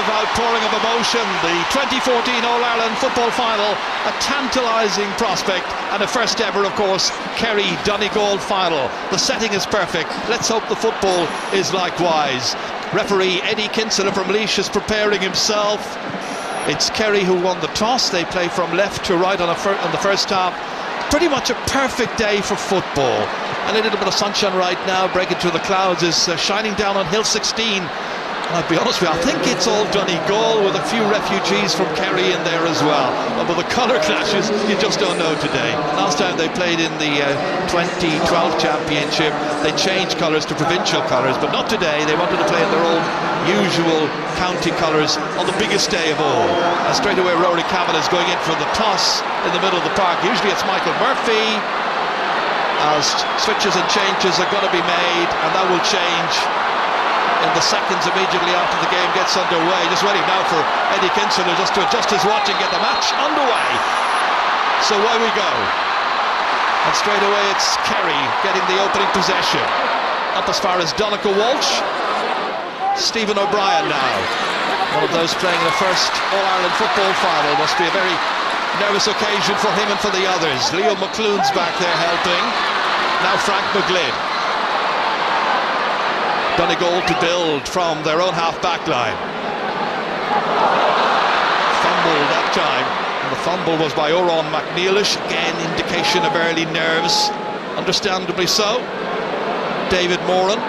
massive outpouring of emotion. The 2014 All Ireland football final, a tantalising prospect, and a first ever, of course, Kerry Donegal final. The setting is perfect. Let's hope the football is likewise. Referee Eddie Kinsella from Laois is preparing himself. It's Kerry who won the toss. They play from left to right on the first half. Pretty much a perfect day for football. And a little bit of sunshine right now, breaking through the clouds, is shining down on Hill 16. And I'll be honest with you, I think it's all Donegal, with a few refugees from Kerry in there as well. But the colour clashes, you just don't know today. Last time they played in the 2012 championship, they changed colours to provincial colours, but not today. They wanted to play in their old usual county colours on the biggest day of all. And straight away Rory Cavan is going in for the toss in the middle of the park. Usually it's Michael Murphy, as switches and changes are going to be made, and that will change in the seconds immediately after the game gets underway. Just waiting now for Eddie Kinsella just to adjust his watch and get the match underway. So away we go. And straight away it's Kerry getting the opening possession. Up as far as Donegal Walsh. Stephen O'Brien now. One of those playing in the first All-Ireland football final. Must be a very nervous occasion for him and for the others. Leo McClune's back there helping. Now Frank McGlynn. Donegal to build from their own half-back line. Fumble that time, and the fumble was by Oran McNeilish. Again, indication of early nerves, understandably so. David Moran.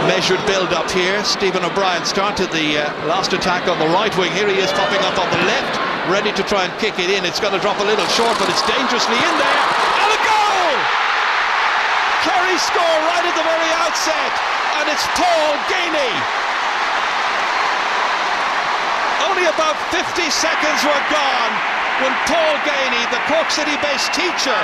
Measured build-up here. Stephen O'Brien started the last attack on the right wing. Here he is popping up on the left, ready to try and kick it in. It's going to drop a little short, but it's dangerously in there. And a goal! Kerry score right at the very outset, and it's Paul Gainey. Only about 50 seconds were gone when Paul Gainey, the Cork City-based teacher,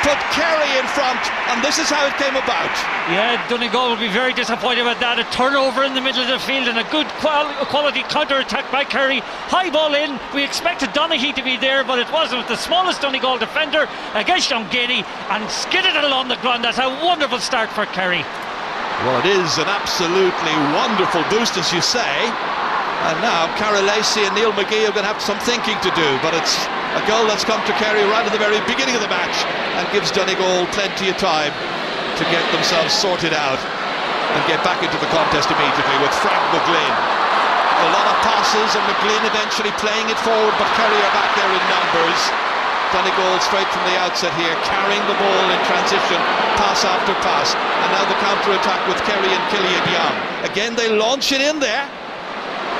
put Kerry in front, and this is how it came about. Yeah, Donegal will be very disappointed about that. A turnover in the middle of the field and a good quality counter-attack by Kerry. High ball in. We expected Donaghy to be there, but it wasn't. The smallest Donegal defender against John Gainey and skidded it along the ground. That's a wonderful start for Kerry. Well, it is an absolutely wonderful boost, as you say. And now Cara Lacey and Neil McGee are going to have some thinking to do, but it's a goal that's come to Kerry right at the very beginning of the match and gives Donegal plenty of time to get themselves sorted out and get back into the contest immediately with Frank McGlynn. A lot of passes and McGlynn eventually playing it forward, but Kerry are back there in numbers. Donegal straight from the outset here, carrying the ball in transition, pass after pass, and now the counter-attack with Kerry and Killian Young. Again they launch it in there.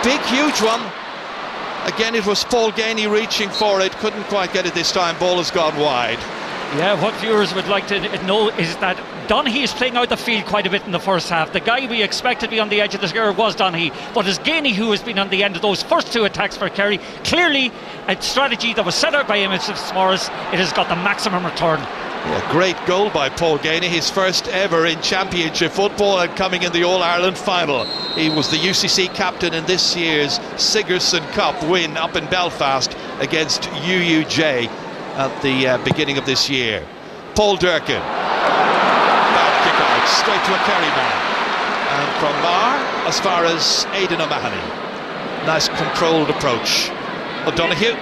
Big, huge one. Again, it was Paul Gainey reaching for it. Couldn't quite get it this time. Ball has gone wide. Yeah, what viewers would like to know is that Donaghy is playing out the field quite a bit in the first half. The guy we expected to be on the edge of the square was Donaghy, but it's Gainey who has been on the end of those first two attacks for Kerry. Clearly a strategy that was set out by Emmett Morris. It has got the maximum return. Yeah, great goal by Paul Gainey, his first ever in championship football and coming in the All-Ireland final. He was the UCC captain in this year's Sigerson Cup win up in Belfast against UUJ at the beginning of this year. Paul Durkin, bad kick out, straight to a Kerry man. And from Mar, as far as Aidan O'Mahony. Nice controlled approach. O'Donoghue.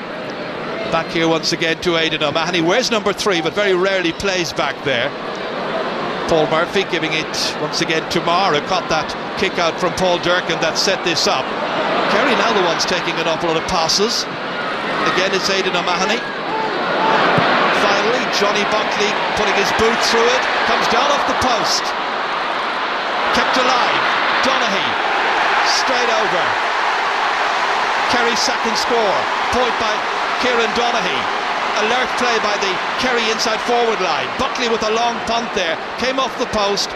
Back here once again to Aidan O'Mahony. Wears number 3, but very rarely plays back there. Paul Murphy giving it once again to Maher, who caught that kick out from Paul Durkin that set this up. Kerry now the ones taking an awful lot of passes. Again it's Aidan O'Mahony. Finally Johnny Buckley putting his boot through it. Comes down off the post. Kept alive. Donaghy. Straight over. Kerry's second score. Point by Kieran Donaghy. Alert play by the Kerry inside forward line. Buckley with a long punt there, came off the post,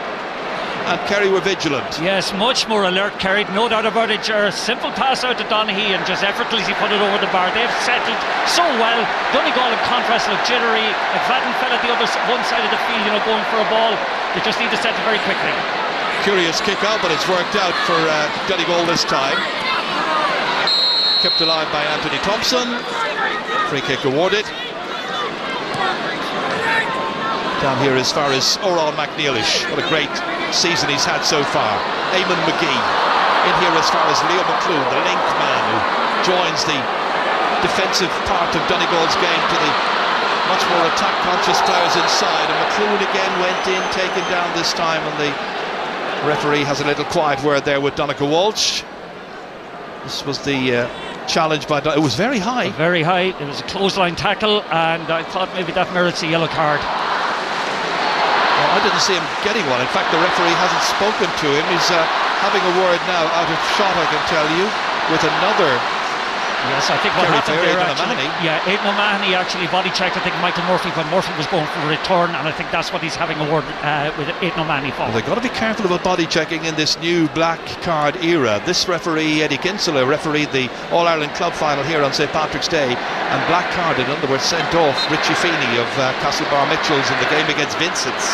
and Kerry were vigilant. Yes, much more alert Kerry, no doubt about it. A simple pass out to Donaghy and just effortlessly put it over the bar. They've settled so well. Donegal in contrast look jittery. McFadden fell at the one side of the field, going for a ball. They just need to settle very quickly. Curious kick out, but it's worked out for Donegal this time. Kept alive by Anthony Thompson. Free kick awarded. Down here as far as Oran McNeilish. What a great season he's had so far. Eamon McGee in here as far as Leo McClune, the link man who joins the defensive part of Donegal's game to the much more attack-conscious players inside. And McClune again went in, taken down this time, and the referee has a little quiet word there with Donegal Walsh. This was the challenge by it was very high. Very high. It was a clothesline tackle, and I thought maybe that merits a yellow card. Well, I didn't see him getting one. In fact, the referee hasn't spoken to him. He's having a word now out of shot, I can tell you, with another. Yes, I think what Kerry happened there actually, O'Mahony. yeah, Aidan O'Mahony actually body checked, I think, Michael Murphy when Murphy was going for a return, and I think that's what he's having a word with Aidan O'Mahony for. Well, they've got to be careful about body checking in this new black card era. This referee, Eddie Kinsella, refereed the All Ireland club final here on St Patrick's Day, and black carded, in other words, sent off Richie Feeney of Castlebar Mitchells in the game against Vincent's.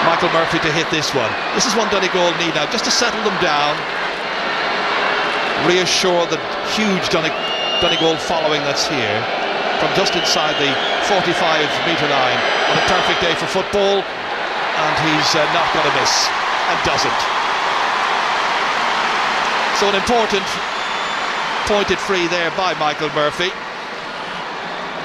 Michael Murphy to hit this one. This is one Donegal need now, just to settle them down, reassure the huge Donegal following that's here from just inside the 45-metre line on a perfect day for football, and he's not going to miss, and doesn't. So an important pointed free there by Michael Murphy.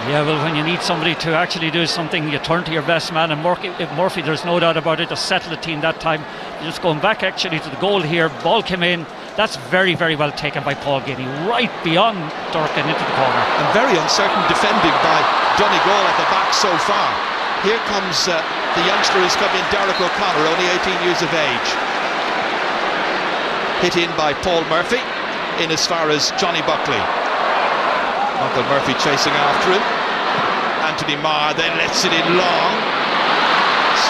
Yeah, well, when you need somebody to actually do something, you turn to your best man, and Murphy, there's no doubt about it, just settled the team that time. Just going back actually to the goal here, ball came in. That's very, very well taken by Paul Geaney, right beyond Durkin into the corner. And very uncertain defending by Donegal at the back so far. Here comes the youngster who's come in, Derek O'Connor, only 18 years of age. Hit in by Paul Murphy, in as far as Johnny Buckley. Michael Murphy chasing after him. Anthony Marr then lets it in long.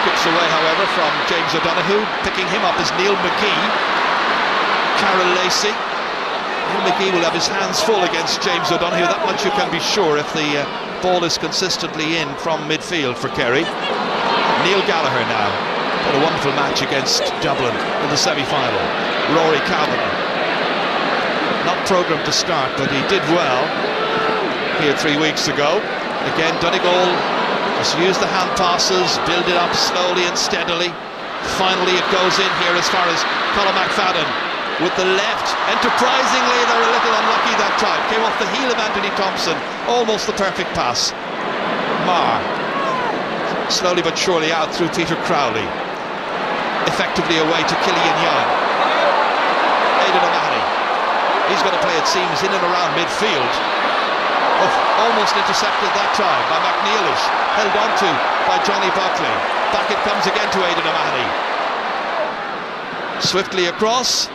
Skips away, however, from James O'Donoghue. Picking him up is Neil McGee. Carol Lacey. Neil McGee will have his hands full against James O'Donoghue, that much you can be sure, if the ball is consistently in from midfield for Kerry. Neil Gallagher now. Had a wonderful match against Dublin in the semi-final. Rory Kavanagh. Not programmed to start, but he did well here 3 weeks ago. Again, Donegal just use the hand passes, build it up slowly and steadily. Finally it goes in here as far as Colin McFadden with the left. Enterprisingly, they're a little unlucky that time. Came off the heel of Anthony Thompson. Almost the perfect pass. Marr slowly but surely out through Peter Crowley. Effectively away to Killian Young. Aidan O'Mahony. He's going to play, it seems, in and around midfield. Oh, almost intercepted that time by McNeilish. Held on to by Johnny Buckley. Back it comes again to Aidan O'Mahony. Swiftly across.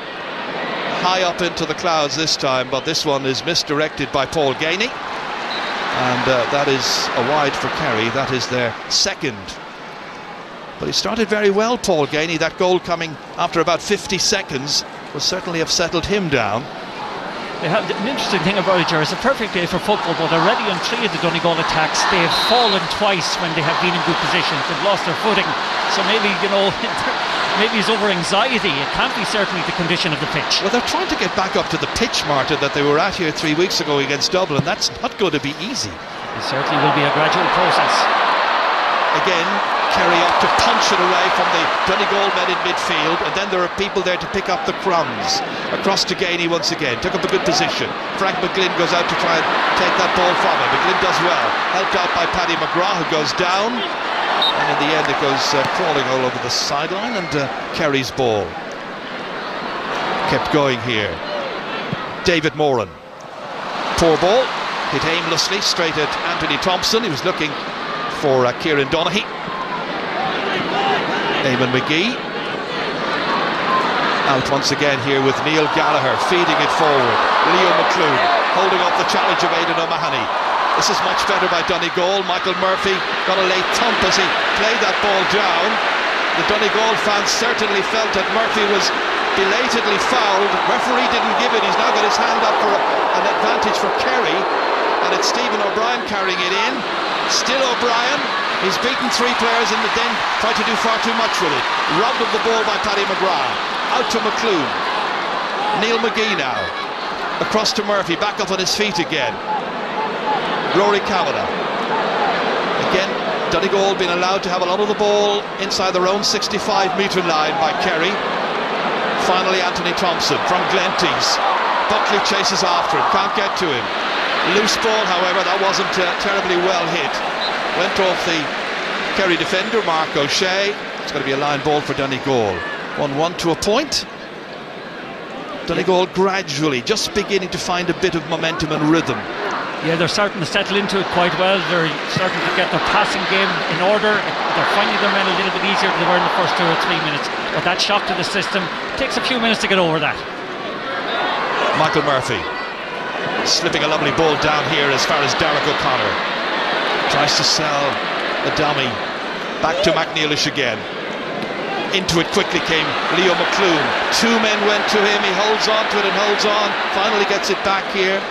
High up into the clouds this time, but this one is misdirected by Paul Geaney. And that is a wide for Kerry. That is their second. But he started very well, Paul Geaney. That goal coming after about 50 seconds will certainly have settled him down. An interesting thing about it, Jerry, it's a perfect day for football, but already on 3 of the Donegal attacks they have fallen twice when they have been in good positions. They've lost their footing, so maybe, you know, maybe it's over anxiety. It can't be certainly the condition of the pitch. Well, they're trying to get back up to the pitch, Martin, that they were at here 3 weeks ago against Dublin. That's not going to be easy. It certainly will be a gradual process. Again, Kerry up to punch it away from the Donegal men in midfield, and then there are people there to pick up the crumbs. Across to Geaney once again, took up a good position. Frank McGlynn goes out to try and take that ball from him. McGlynn does well, helped out by Paddy McGrath, who goes down, and in the end it goes crawling all over the sideline, and Kerry's ball kept going here. David Moran, poor ball, hit aimlessly straight at Anthony Thompson. He was looking for Kieran Donaghy. Eamon McGee out once again here with Neil Gallagher feeding it forward. Leo McClune holding up the challenge of Aidan O'Mahony. This is much better by Donegal. Michael Murphy got a late thump as he played that ball down. The Donegal fans certainly felt that Murphy was belatedly fouled. Referee didn't give it. He's now got his hand up for an advantage for Kerry, and it's Stephen O'Brien carrying it in. Still O'Brien. He's beaten 3 players and then tried to do far too much with it. Robbed of the ball by Paddy McGrath. Out to McClune. Neil McGee now. Across to Murphy, back up on his feet again. Rory Kavanagh. Again, Donegal being allowed to have a lot of the ball inside their own 65-metre line by Kerry. finally Anthony Thompson from Glenties. Buckley chases after him, can't get to him. Loose ball, however, that wasn't terribly well hit. Went off the Kerry defender, Mark O'Shea. It's going to be a line ball for Donegal. 1-1 to a point. Donegal gradually just beginning to find a bit of momentum and rhythm. Yeah, they're starting to settle into it quite well. They're starting to get their passing game in order. They're finding their men a little bit easier than they were in the first 2 or 3 minutes. But that shock to the system takes a few minutes to get over that. Michael Murphy slipping a lovely ball down here as far as Derek O'Connor. Tries to sell a dummy. Back to McNeilish again. Into it quickly came Leo McClune. 2 men went to him. He holds on to it and holds on. Finally gets it back here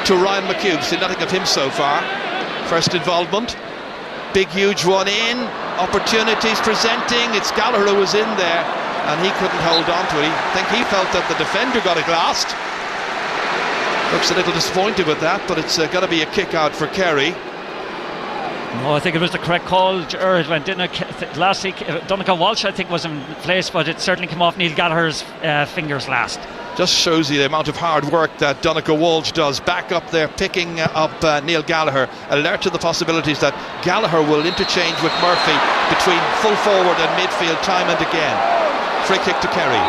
to Ryan McHugh. Seen nothing of him so far. First involvement. Big huge one in. Opportunities presenting. It's Gallagher who was in there and he couldn't hold on to it. I think he felt that the defender got it last. Looks a little disappointed with that, but it's got to be a kick out for Kerry. No, I think it was the correct call. It went in last week. Donegal Walsh, I think, was in place, but it certainly came off Neil Gallagher's fingers last. Just shows you the amount of hard work that Donegal Walsh does. Back up there, picking up Neil Gallagher. Alert to the possibilities that Gallagher will interchange with Murphy between full forward and midfield time and again. Free kick to Kerry.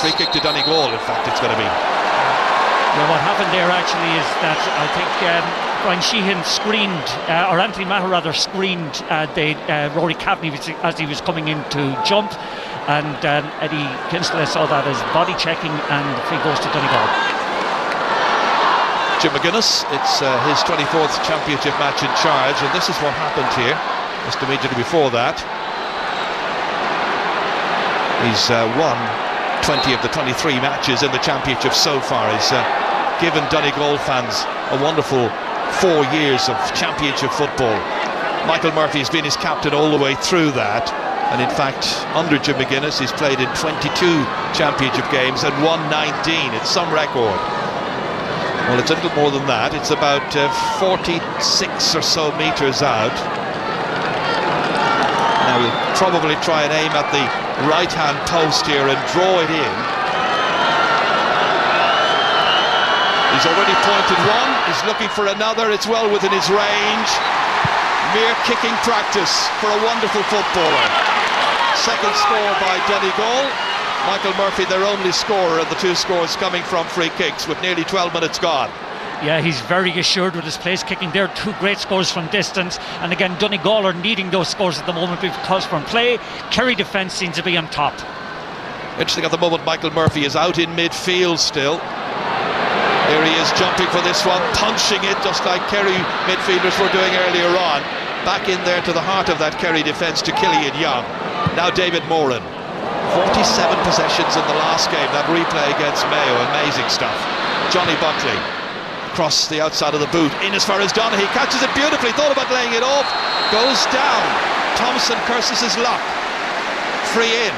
Free kick to Donegal, in fact, it's going to be. Yeah, what happened there actually is that I think Brian Sheehan screened, or Anthony Maher rather screened Rory Cavaney as he was coming in to jump, and Eddie Kinsley saw that as body checking, and the free goes to Donegal. Jim McGuinness, it's his 24th championship match in charge, and this is what happened here just immediately before that. He's won 20 of the 23 matches in the championship so far. He's given Donegal fans a wonderful 4 years of championship football. Michael Murphy has been his captain all the way through that, and in fact under Jim McGuinness he's played in 22 championship games and won 19. It's some record. Well, it's a little more than that. It's about 46 or so metres out. Now we'll probably try and aim at the right hand post here and draw it in. He's already pointed one, he's looking for another. It's well within his range. Mere kicking practice for a wonderful footballer. Second score by Donegal. Michael Murphy, their only scorer, and the 2 scores coming from free kicks with nearly 12 minutes gone. Yeah, he's very assured with his place kicking there. 2 great scores from distance, and again Donegal are needing those scores at the moment because from play Kerry defence seems to be on top. Interesting at the moment, Michael Murphy is out in midfield still. Here he is jumping for this one, punching it just like Kerry midfielders were doing earlier on. Back in there to the heart of that Kerry defence to Killian Young. Now David Moran. 47 possessions in the last game. That replay against Mayo, amazing stuff. Johnny Buckley across the outside of the boot, in as far as Donaghy, catches it beautifully, thought about laying it off, goes down. Thompson curses his luck. Free in.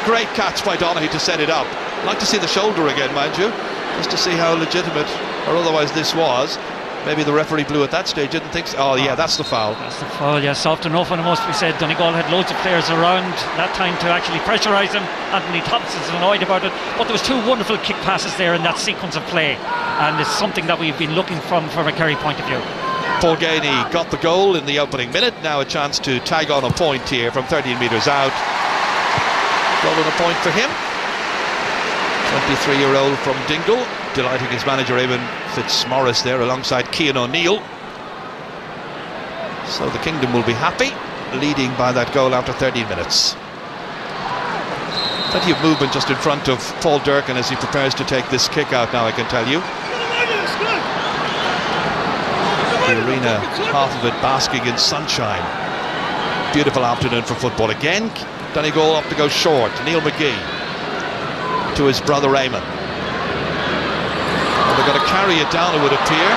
Great catch by Donaghy to set it up. I'd like to see the shoulder again, mind you, just to see how legitimate or otherwise this was. Maybe the referee blew at that stage, didn't think so. Oh yeah, that's the foul. That's the foul, yeah, soft enough, and it must be said Donegal had loads of players around that time to actually pressurise him. Anthony Thompson's annoyed about it, but there was 2 wonderful kick passes there in that sequence of play, and it's something that we've been looking from a Kerry point of view. Paul Gainey got the goal in the opening minute. Now a chance to tag on a point here from 13 metres out. Goal and a point for him. 23-year-old from Dingle, delighting his manager Eamon Fitzmaurice there alongside Cian O'Neill. So the Kingdom will be happy, leading by that goal after 13 minutes. Plenty of movement just in front of Paul Durkin as he prepares to take this kick out now, I can tell you. The arena, half of it basking in sunshine. Beautiful afternoon for football again. Donegal up to go short. Neil McGee to his brother Eamon. Well, they're going to carry it down, it would appear.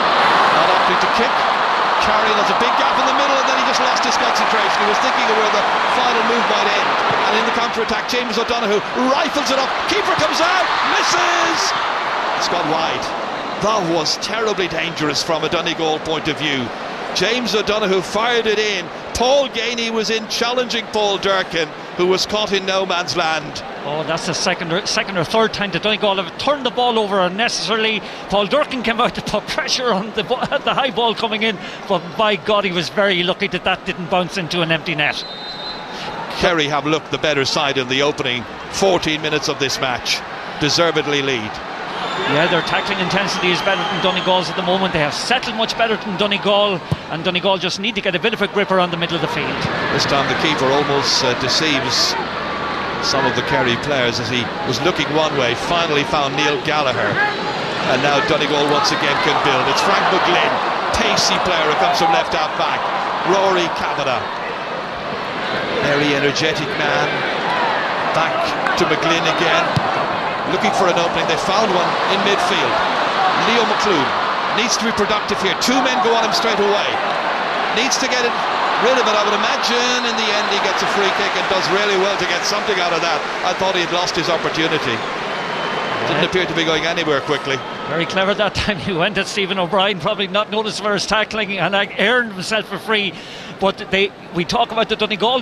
Not opting to kick. Carry, there's a big gap in the middle, and then he just lost his concentration. He was thinking of where the final move might end. And in the counter-attack, James O'Donoghue rifles it up. Keeper comes out, misses! It's gone wide. That was terribly dangerous from a Donegal point of view. James O'Donoghue fired it in. Paul Ganey was in challenging Paul Durkin, who was caught in no man's land. Oh, that's the second or third time that Donegal have turned the ball over unnecessarily. Paul Durkin came out to put pressure on the high ball coming in, but by God, he was very lucky that didn't bounce into an empty net. Kerry have looked the better side in the opening 14 minutes of this match. Deservedly lead. Yeah, their tackling intensity is better than Donegal's at the moment. They have settled much better than Donegal, and Donegal just need to get a bit of a grip around the middle of the field. This time the keeper almost deceives some of the Kerry players as he was looking one way, finally found Neil Gallagher, and now Donegal once again can build. It's Frank McGlynn, pacey player who comes from left half back. Rory Kavanagh, very energetic man. Back to McGlynn again, looking for an opening. They found one in midfield. Leo McClune needs to be productive here. Two men go on him straight away. Needs to get rid of it, I would imagine. In the end he gets a free kick and does really well to get something out of that. I thought he had lost his opportunity. Didn't appear to be going anywhere quickly. Very clever that time. He went at Stephen O'Brien, probably not noticed for his tackling, and earned himself a free. But we talk about the Donegal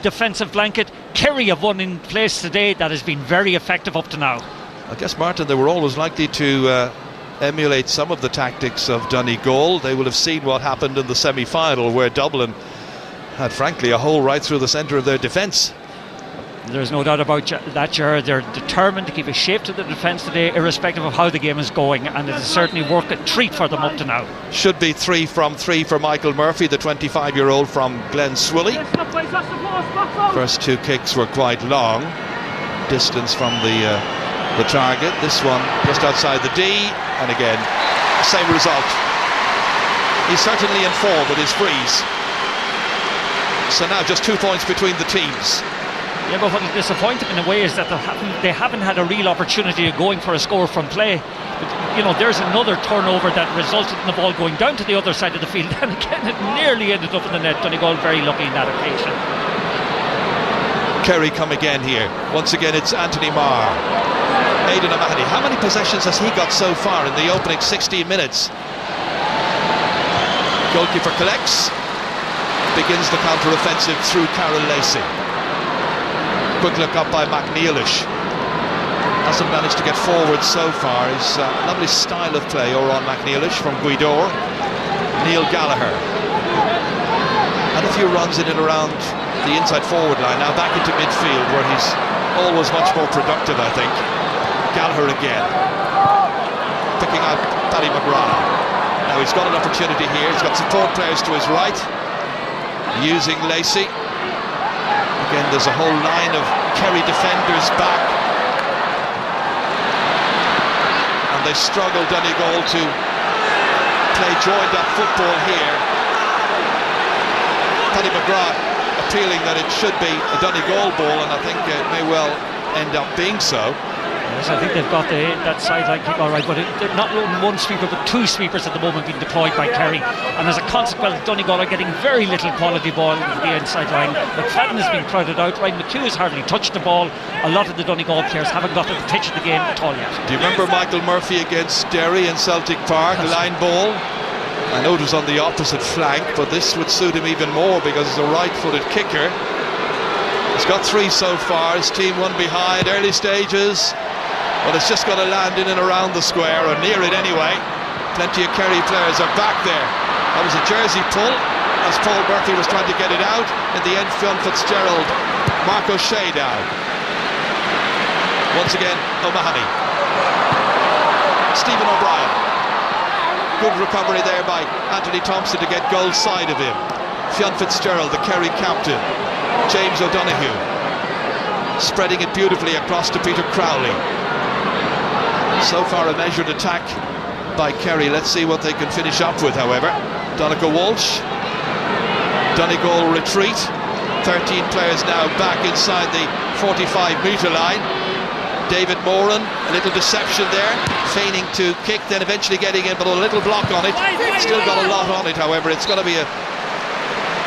defensive blanket. Kerry have one in place today that has been very effective up to now. I guess, Martin, they were always likely to emulate some of the tactics of Donegal. They will have seen what happened in the semi-final, where Dublin had frankly a hole right through the centre of their defence. There's no doubt about that, Gerard. They're determined to keep a shape to the defence today, irrespective of how the game is going, and it has certainly worked a treat for them up to now. Should be 3 from 3 for Michael Murphy, the 25-year-old from Glen Swilly. First two kicks were quite long, distance from the target. This one just outside the D, and again, same result. He's certainly in form with his freeze. So now just 2 points between the teams. Yeah, but what is disappointing in a way is that they haven't had a real opportunity of going for a score from play. But, you know, there's another turnover that resulted in the ball going down to the other side of the field, and again it nearly ended up in the net. Donegal very lucky in that occasion. Kerry come again here. Once again it's Anthony Marr. Aidan O'Mahony. How many possessions has he got so far in the opening 16 minutes? Goalkeeper collects. Begins the counter-offensive through Carol Lacey. Quick look up by McNeilish. Hasn't managed to get forward so far. His lovely style of play, Oran McNeilish from Gweedore. Neil Gallagher. And a few runs in and around the inside forward line. Now back into midfield, where he's always much more productive, I think. Gallagher again. Picking out Paddy McGrath. Now he's got an opportunity here. He's got support players to his right. Using Lacey. Again, there's a whole line of Kerry defenders back, and they struggle, Donegal, to play joined-up football here. Paddy McGrath appealing that it should be a Donegal ball, and I think it may well end up being so. Yes, I think they've got that sideline kick all right, but they're not one sweeper but two sweepers at the moment being deployed by Kerry, and as a consequence Donegal are getting very little quality ball into the inside line. McFadden has been crowded out. Ryan McHugh has hardly touched the ball. A lot of the Donegal players haven't got to the pitch of the game at all yet. Do you remember Michael Murphy against Derry in Celtic Park? Line ball. I know it was on the opposite flank, but this would suit him even more because he's a right-footed kicker. He's got 3 so far. His team one behind, early stages. But it's just got to land in and around the square, or near it anyway. Plenty of Kerry players are back there. That was a jersey pull as Paul Murphy was trying to get it out. In the end, Fionn Fitzgerald, Mark O'Shea down. Once again, O'Mahony. Stephen O'Brien. Good recovery there by Anthony Thompson to get goal side of him. Fionn Fitzgerald, the Kerry captain. James O'Donoghue. Spreading it beautifully across to Peter Crowley. So far a measured attack by Kerry. Let's see what they can finish up with, however. Donegal Walsh. Donegal retreat. 13 players now back inside the 45-metre line. David Moran, a little deception there, feigning to kick, then eventually getting in, but a little block on it. Still got a lot on it, however. It's going to be a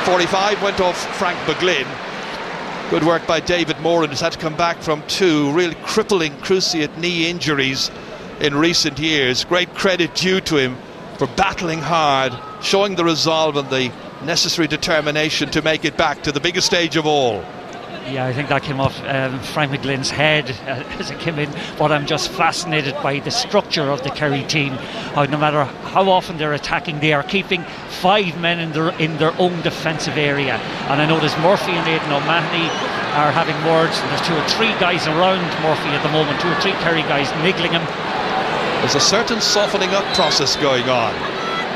45, went off Frank McGlynn. Good work by David Moran, who's had to come back from 2 really crippling cruciate knee injuries in recent years. Great credit due to him for battling hard, showing the resolve and the necessary determination to make it back to the biggest stage of all. Yeah, I think that came off Frank McGlynn's head as it came in, but I'm just fascinated by the structure of the Kerry team. No matter how often they're attacking, they are keeping 5 men in their own defensive area. And I know there's Murphy and Aidan O'Mahony are having words, and there's 2 or 3 guys around Murphy at the moment, 2 or 3 Kerry guys niggling him. There's a certain softening up process going on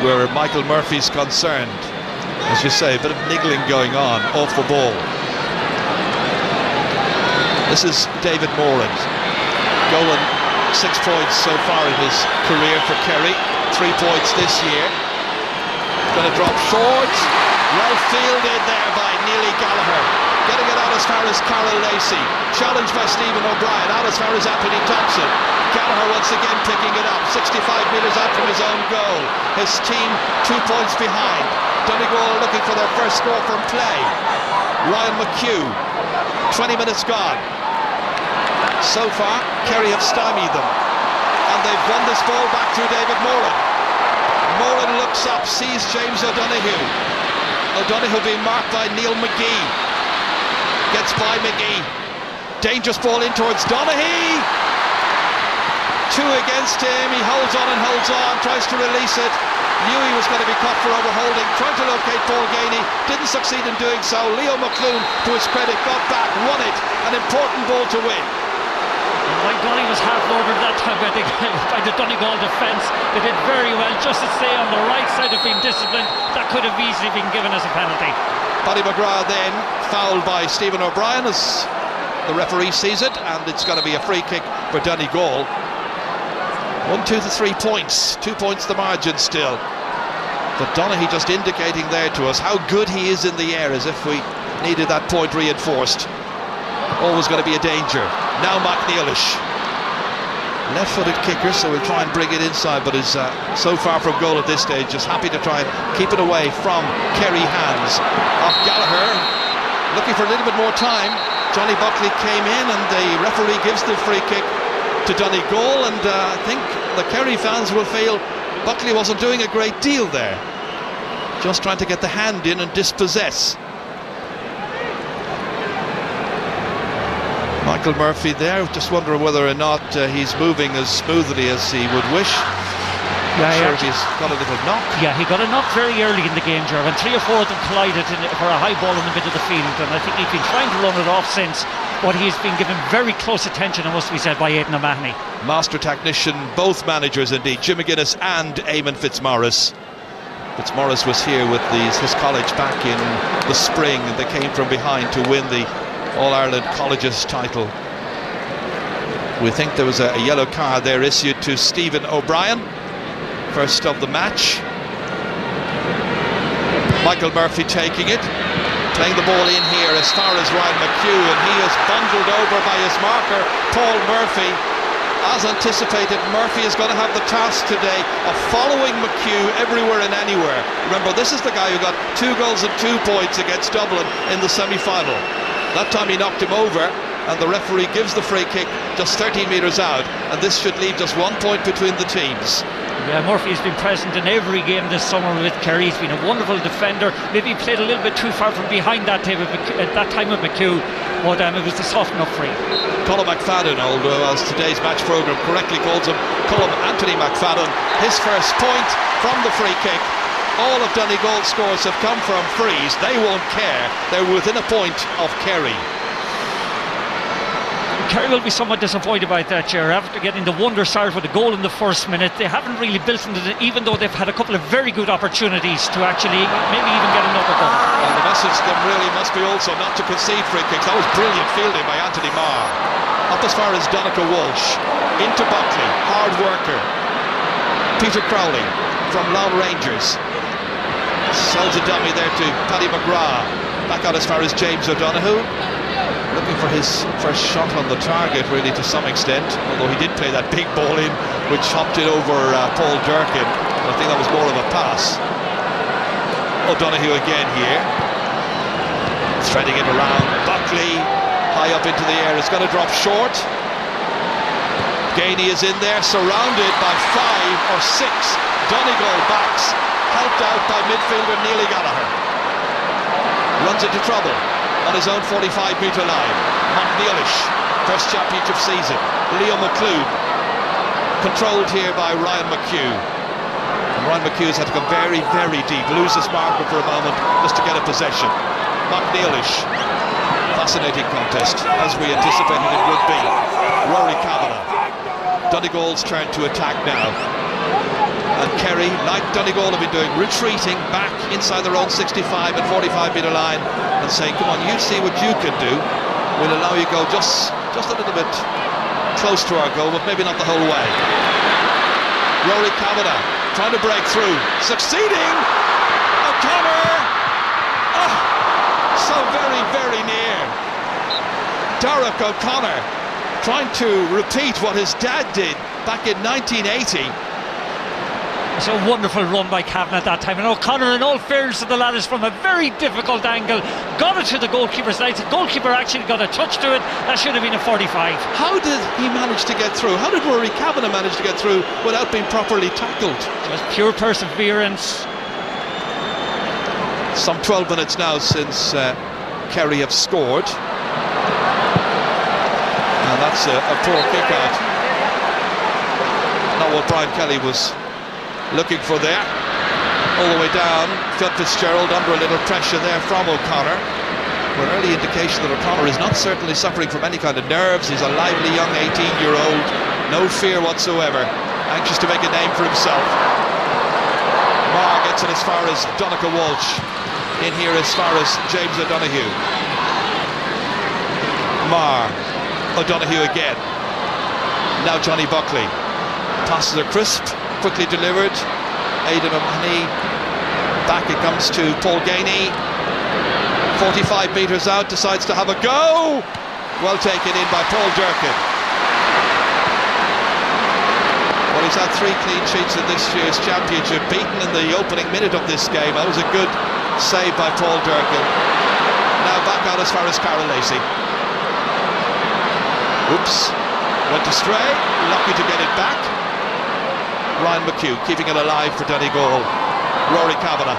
where Michael Murphy's concerned. As you say, a bit of niggling going on off the ball. This is David Moran. Golan 6 points so far in his career for Kerry, 3 points this year. Going to drop short. Well fielded there by Neely Gallagher. Getting it out as far as Carol Lacey. Challenged by Stephen O'Brien. Out as far as Anthony Thompson. Gallagher once again picking it up. 65 metres out from his own goal. His team 2 points behind. Donegal looking for their first score from play. Ryan McHugh. 20 minutes gone. So far, Kerry have stymied them, and they've won this ball back to David Moran. Moran looks up, sees James O'Donoghue. O'Donoghue being marked by Neil McGee. Gets by McGee. Dangerous ball in towards Donaghy. 2 against him. He holds on and holds on, tries to release it. Knew he was going to be caught for overholding, trying to locate Paul Gainey, didn't succeed in doing so. Leo McClune, to his credit, got back, won it. An important ball to win. Like Donny was half loaded that time by the Donegal defence. They did very well just to stay on the right side of being disciplined. That could have easily been given as a penalty. Paddy McGrath then fouled by Stephen O'Brien as the referee sees it, and it's going to be a free kick for Donegal. 1, 2 to 3 points, 2 points the margin still. But Donaghy just indicating there to us how good he is in the air, as if we needed that point reinforced. Always going to be a danger. Now McNeilish, left-footed kicker, so we'll try and bring it inside, but is so far from goal at this stage, just happy to try and keep it away from Kerry hands. Off Gallagher, looking for a little bit more time. Johnny Buckley came in, and the referee gives the free kick to Donegal, and I think the Kerry fans will feel Buckley wasn't doing a great deal there, just trying to get the hand in and dispossess. Michael Murphy there, just wondering whether or not he's moving as smoothly as he would wish. Yeah, sure, he's got a little knock. Yeah, he got a knock very early in the game, Gervin. 3 or 4 of them collided for a high ball in the middle of the field, and I think he's been trying to run it off since, but he's been given very close attention, it must be said, by Aidan O'Mahony. Master tactician, both managers indeed, Jim McGuinness and Eamon Fitzmaurice. Fitzmaurice was here with his college back in the spring, and they came from behind to win the All Ireland Colleges title. We think there was a yellow card there issued to Stephen O'Brien, first of the match. Michael Murphy taking it, playing the ball in here as far as Ryan McHugh, and he is bundled over by his marker, Paul Murphy. As anticipated, Murphy is going to have the task today of following McHugh everywhere and anywhere. Remember, this is the guy who got 2 goals and 2 points against Dublin in the semi-final. That time he knocked him over, and the referee gives the free kick just 13 metres out, and this should leave just 1 point between the teams. Yeah, Murphy's been present in every game this summer with Kerry. He's been a wonderful defender. Maybe he played a little bit too far from behind that time with McHugh, but it was a soft enough free. Colm McFadden, although as today's match programme correctly calls him Colm Anthony McFadden, his first point from the free kick. All of Donegal's scores have come from frees. They won't care. They're within a point of Kerry. Kerry will be somewhat disappointed by that, Ger. After getting the wonder start with a goal in the first minute, they haven't really built into it, even though they've had a couple of very good opportunities to actually maybe even get another goal. Well, the message to them really must be also not to concede free kicks. That was brilliant fielding by Anthony Marr. Up as far as Donica Walsh, into Buckley, hard worker. Peter Crowley from Loud Rangers. Sells a dummy there to Paddy McGrath. Back out as far as James O'Donoghue. Looking for his first shot on the target, really, to some extent. Although he did play that big ball in, which hopped it over Paul Durkin. I think that was more of a pass. O'Donoghue again here. Threading it around. Buckley, high up into the air. It's going to drop short. Gainey is in there, surrounded by 5 or 6 Donegal backs, helped out by midfielder Neil Gallagher. Runs into trouble on his own 45-metre line. Montnealish, first championship season. Leo McClue, controlled here by Ryan McHugh. And Ryan McHugh's had to go very, very deep, lose his marker for a moment just to get a possession. Montnealish, fascinating contest, as we anticipated it would be. Rory Kavanagh, Donegal's turn to attack now. And Kerry, like Donegal, have been doing, retreating back inside their own 65 and 45-metre line and saying, come on, you see what you can do. We'll allow you go just a little bit close to our goal, but maybe not the whole way. Rory Kavanagh trying to break through, succeeding. O'Connor, so very, very near. Derek O'Connor trying to repeat what his dad did back in 1980. It's a wonderful run by Kavanagh at that time, and O'Connor, in all fairness to the lad, is from a very difficult angle, got it to the goalkeeper's legs. The goalkeeper actually got a touch to it. That should have been a 45. How did he manage to get through? How did Rory Kavanagh manage to get through without being properly tackled? Just pure perseverance. Some 12 minutes now since Kerry have scored, and that's a poor kick out. Not what Brian Kelly was looking for there. All the way down, Phil Fitzgerald under a little pressure there from O'Connor. An early indication that O'Connor is not certainly suffering from any kind of nerves. He's a lively young 18-year-old, no fear whatsoever, anxious to make a name for himself. Marr gets it as far as Donica Walsh, in here as far as James O'Donoghue. Marr, O'Donoghue again. Now Johnny Buckley. Passes are crisp, quickly delivered. Aidan O'Mahony, back it comes to Paul Gainey. 45 metres out, decides to have a go. Well taken in by Paul Durkin. Well, he's had 3 clean sheets in this year's championship, beaten in the opening minute of this game. That was a good save by Paul Durkin. Now back out as far as Carol Lacey. Oops, went astray, lucky to get it back. Ryan McHugh keeping it alive for Donegal. Rory Kavanagh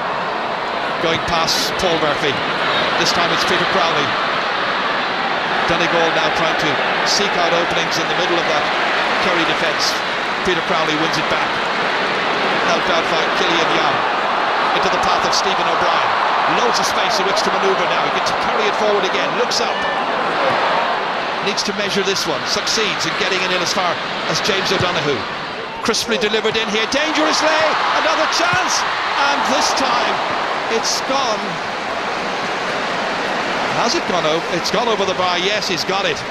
going past Paul Murphy. This time it's Peter Crowley. Donegal now trying to seek out openings in the middle of that Kerry defence. Peter Crowley wins it back. Helped out by Killian Young. Into the path of Stephen O'Brien. Loads of space in which to manoeuvre now. He gets to carry it forward again. Looks up. Needs to measure this one. Succeeds in getting it in as far as James O'Donoghue. Crisply delivered in here, dangerously, another chance, and this time it's gone. Has it gone over? It's gone over the bar. Yes, he's got it.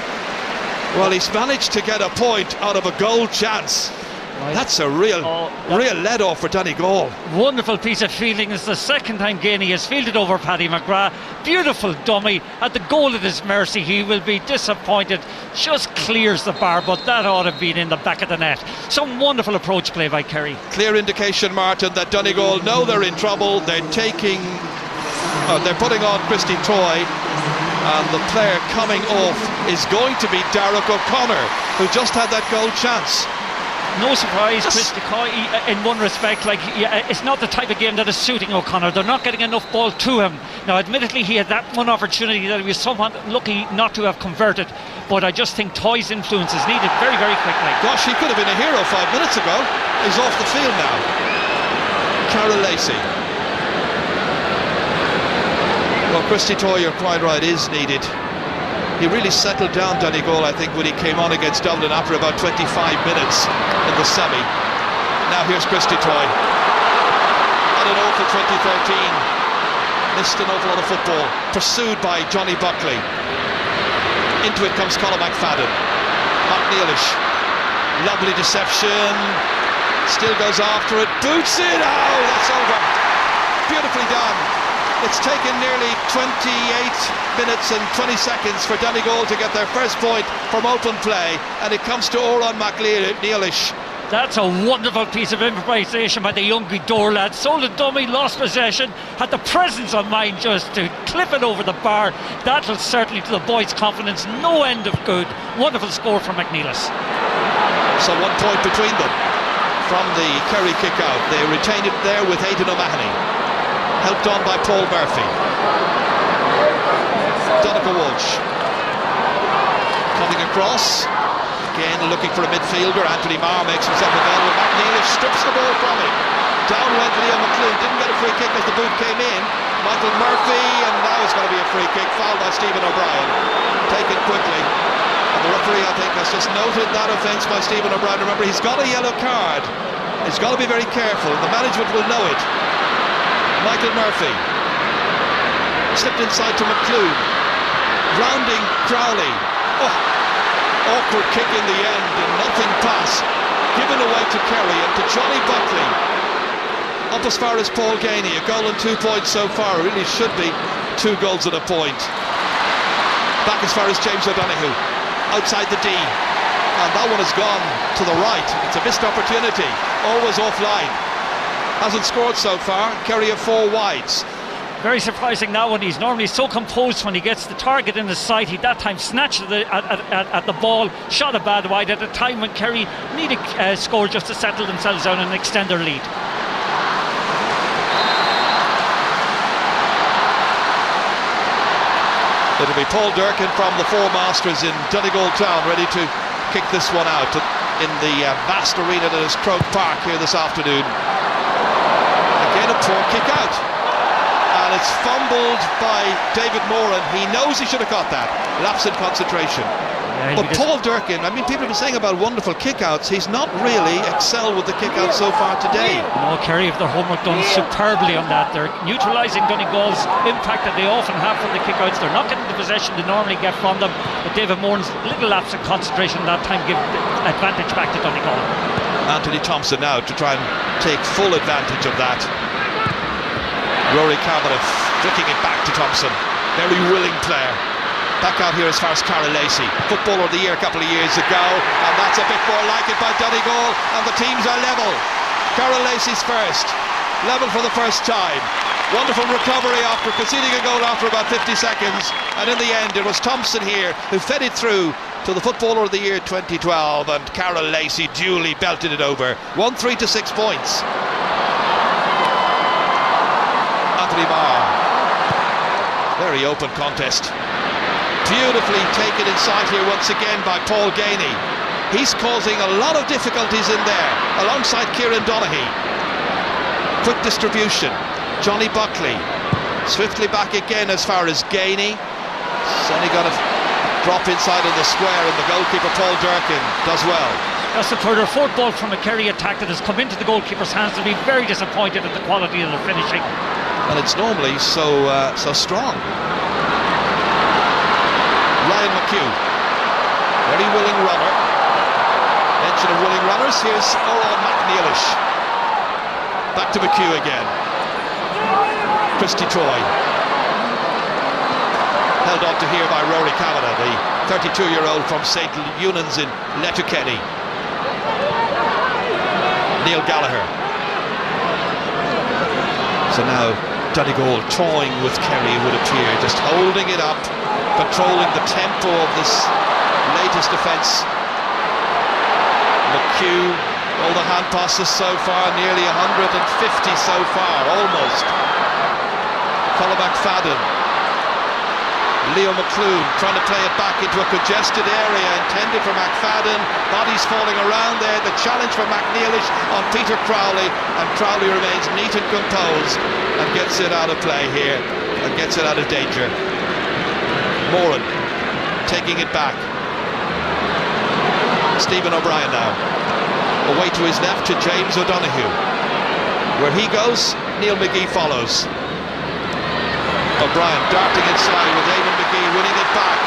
Well, he's managed to get a point out of a goal chance. Right. That's a real let off for Donegal. Wonderful piece of fielding. It's the second time Gainey has fielded over Paddy McGrath. Beautiful dummy at the goal at his mercy. He will be disappointed. Just clears the bar, but that ought to have been in the back of the net. Some wonderful approach play by Kerry. Clear indication, Martin, that Donegal know they're in trouble. They're taking, they're putting on Christy Toy, and the player coming off is going to be Derek O'Connor, who just had that goal chance. No surprise, Christy Coy, in one respect, it's not the type of game that is suiting O'Connor. They're not getting enough ball to him. Now, admittedly, he had that one opportunity that he was somewhat lucky not to have converted, but I just think Toy's influence is needed very, very quickly. Gosh, he could have been a hero 5 minutes ago. He's off the field now. Carol Lacey. Well, Christy Toy, you're quite right, is needed. He really settled down, Donegal, I think, when he came on against Dublin after about 25 minutes in the semi. Now here's Christy Toy. Had an awful 2013. Missed an awful lot of football. Pursued by Johnny Buckley. Into it comes Colin McFadden. Montnealish. Lovely deception. Still goes after it. Boots it. Oh, that's over. Beautifully done. It's taken nearly 28 minutes and 20 seconds for Donegal to get their first point from open play, and it comes to Oran McNeilish. That's a wonderful piece of improvisation by the young door lad. Sold a dummy, lost possession, had the presence of mind just to clip it over the bar. That'll certainly to the boys' confidence no end of good. Wonderful score from McNeilish. So 1 point between them. from the Kerry kick-out. They retained it there with Aidan O'Mahony, helped on by Paul Murphy. Donegal Walsh coming across, again looking for a midfielder. Anthony Marr makes himself available. McNeilish strips the ball from him. Down went Liam McClune, didn't get a free kick as the boot came in. Michael Murphy, and now it's going to be a free kick, fouled by Stephen O'Brien. Taken quickly. And the referee, I think, has just noted that offence by Stephen O'Brien. Remember, he's got a yellow card. He's got to be very careful. The management will know it. Michael Murphy slipped inside to McClune, rounding Crowley. Oh, awkward kick in the end, and nothing pass given away to Kerry and to Johnny Buckley. Up as far as Paul Gainey, a goal and 2 points so far. It really should be 2 goals and a point. Back as far as James O'Donoghue, outside the D, and that one has gone to the right. It's a missed opportunity, always offline. Hasn't scored so far. Kerry have 4 wides. Very surprising now, when he's normally so composed when he gets the target in his sight. He that time snatched at the ball, shot a bad wide at a time when Kerry need a score just to settle themselves down and extend their lead. It'll be Paul Durkin from the Four Masters in Donegal Town, ready to kick this one out in the vast arena that is Croke Park here this afternoon. Again, a poor kick out, and it's fumbled by David Moran. He knows he should have got that. Lapse in concentration. Yeah, but Paul Durkin, I mean, people have been saying about wonderful kickouts. He's not really excelled with the kickouts so far today. No, Kerry have their homework done superbly on that. They're neutralising Donegal's impact that they often have from the kickouts. They're not getting the possession they normally get from them. But David Moran's little lapse in concentration that time give the advantage back to Donegal. Anthony Thompson now to try and take full advantage of that. Rory Kavanagh flicking it back to Thompson. Very willing player. Back out here as far as Carol Lacey, Footballer of the Year a couple of years ago, and that's a bit more like it by Donegal, and the teams are level. Carol Lacey's first, level for the first time. Wonderful recovery after conceding a goal after about 50 seconds, and in the end it was Thompson here who fed it through to the Footballer of the Year 2012, and Carol Lacey duly belted it over. 1-3 to 6 points. Anthony Marr, very open contest. Beautifully taken inside here once again by Paul Gainey. He's causing a lot of difficulties in there alongside Kieran Donaghy. Quick distribution. Johnny Buckley swiftly back again as far as Gainey. He's only got a drop inside of the square, and the goalkeeper Paul Durkin does well. That's the third or fourth ball from a Kerry attack that has come into the goalkeeper's hands. They'll be very disappointed at the quality of their finishing. And it's normally so strong. Ryan McHugh, very willing runner. Mention of willing runners, here's Oran McNeilish. Back to McHugh again. Christy Troy. Held on to here by Rory Kavanagh, the 32-year-old from St. Eunan's in Letterkenny. Neil Gallagher. So now Donegal toying with Kerry, it would appear, just holding it up, controlling the tempo of this latest offence. McHugh, all the hand passes so far, nearly 150 so far, almost. Colin McFadden, Leo McClune trying to play it back into a congested area intended for McFadden. Bodies falling around there. The challenge for McNeilish on Peter Crowley, and Crowley remains neat and composed and gets it out of play here and gets it out of danger. Moran taking it back. Stephen O'Brien now away to his left to James O'Donoghue. Where he goes, Neil McGee follows. O'Brien darting inside with Eamon McGee winning it back.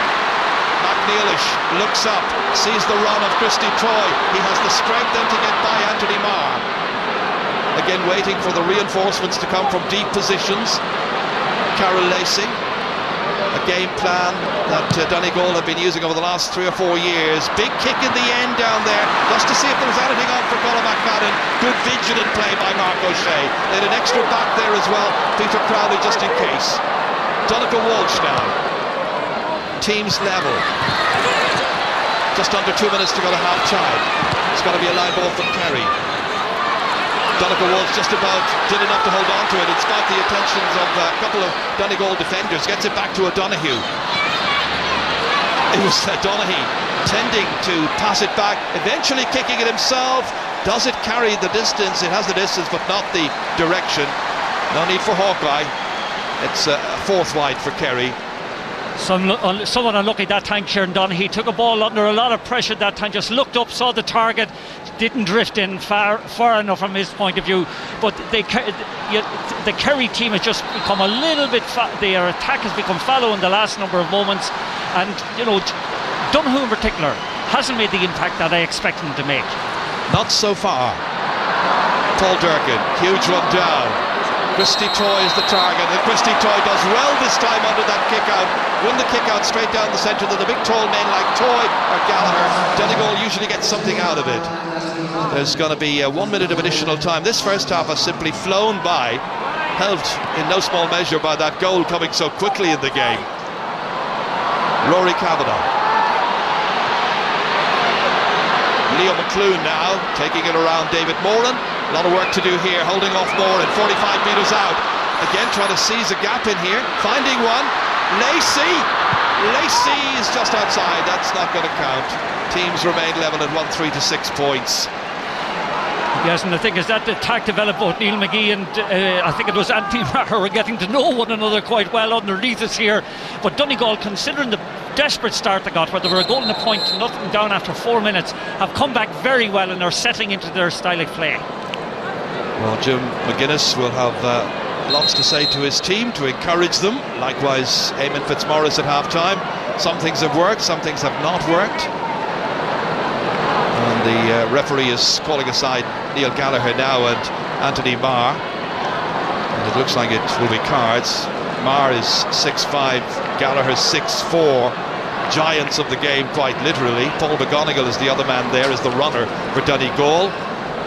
McNeilish looks up, sees the run of Christy Troy. He has the strength then to get by Anthony Marr. Again waiting for the reinforcements to come from deep positions. Carol Lacey. A game plan that Donegal have been using over the last 3 or 4 years. Big kick in the end down there, just to see if there was anything on for Colin McFadden. Good vigilant play by Mark O'Shea. They had an extra back there as well, Peter Crowley just in case. Donegal Walsh now. Teams level. Just under 2 minutes to go to half time. It's got to be a line ball from Kerry. Donegal Walsh just about did enough to hold on to it in spite the attentions of a couple of Donegal defenders. Gets it back to O'Donoghue. It was Donaghy tending to pass it back, eventually kicking it himself. Does it carry the distance? It has the distance but not the direction. No need for Hawkeye. It's a fourth wide for Kerry. Someone unlucky that time, Kieran Donaghy took a ball under a lot of pressure that time, just looked up, saw the target, didn't drift in far enough from his point of view. But the Kerry team has just become a little bit their attack has become fallow in the last number of moments, and Donegal in particular hasn't made the impact that I expect him to make. Not so far. Paul Durkin, huge run down. Christy Toy is the target, and Christy Toy does well this time under that kick out. Won the kick out straight down the centre to the big tall men like Toy or Gallagher. Donegal usually gets something out of it. There's going to be 1 minute of additional time. This first half has simply flown by, helped in no small measure by that goal coming so quickly in the game. Rory Kavanagh. Leo McClune now taking it around David Moran. A lot of work to do here, holding off Moran, 45 metres out. Again trying to seize a gap in here, finding one. Lacey is just outside. That's not going to count. Teams remain level at 1-3 to 6 points. Yes, and the thing is that the attack developed. Both Neil McGee and I think it was Anthony Maher were getting to know one another quite well underneath us here. But Donegal, considering the desperate start they got, where they were a goal and a point, nothing down after 4 minutes, have come back very well and are settling into their style of play. Well, Jim McGuinness will have lots to say to his team to encourage them. Likewise, Eamon Fitzmaurice at half-time. Some things have worked, some things have not worked. And the referee is calling aside Neil Gallagher now and Anthony Marr. And it looks like it will be cards. Marr is 6'5", Gallagher 6'4". Giants of the game, quite literally. Paul McGonigal is the other man there, is the runner for Donegal.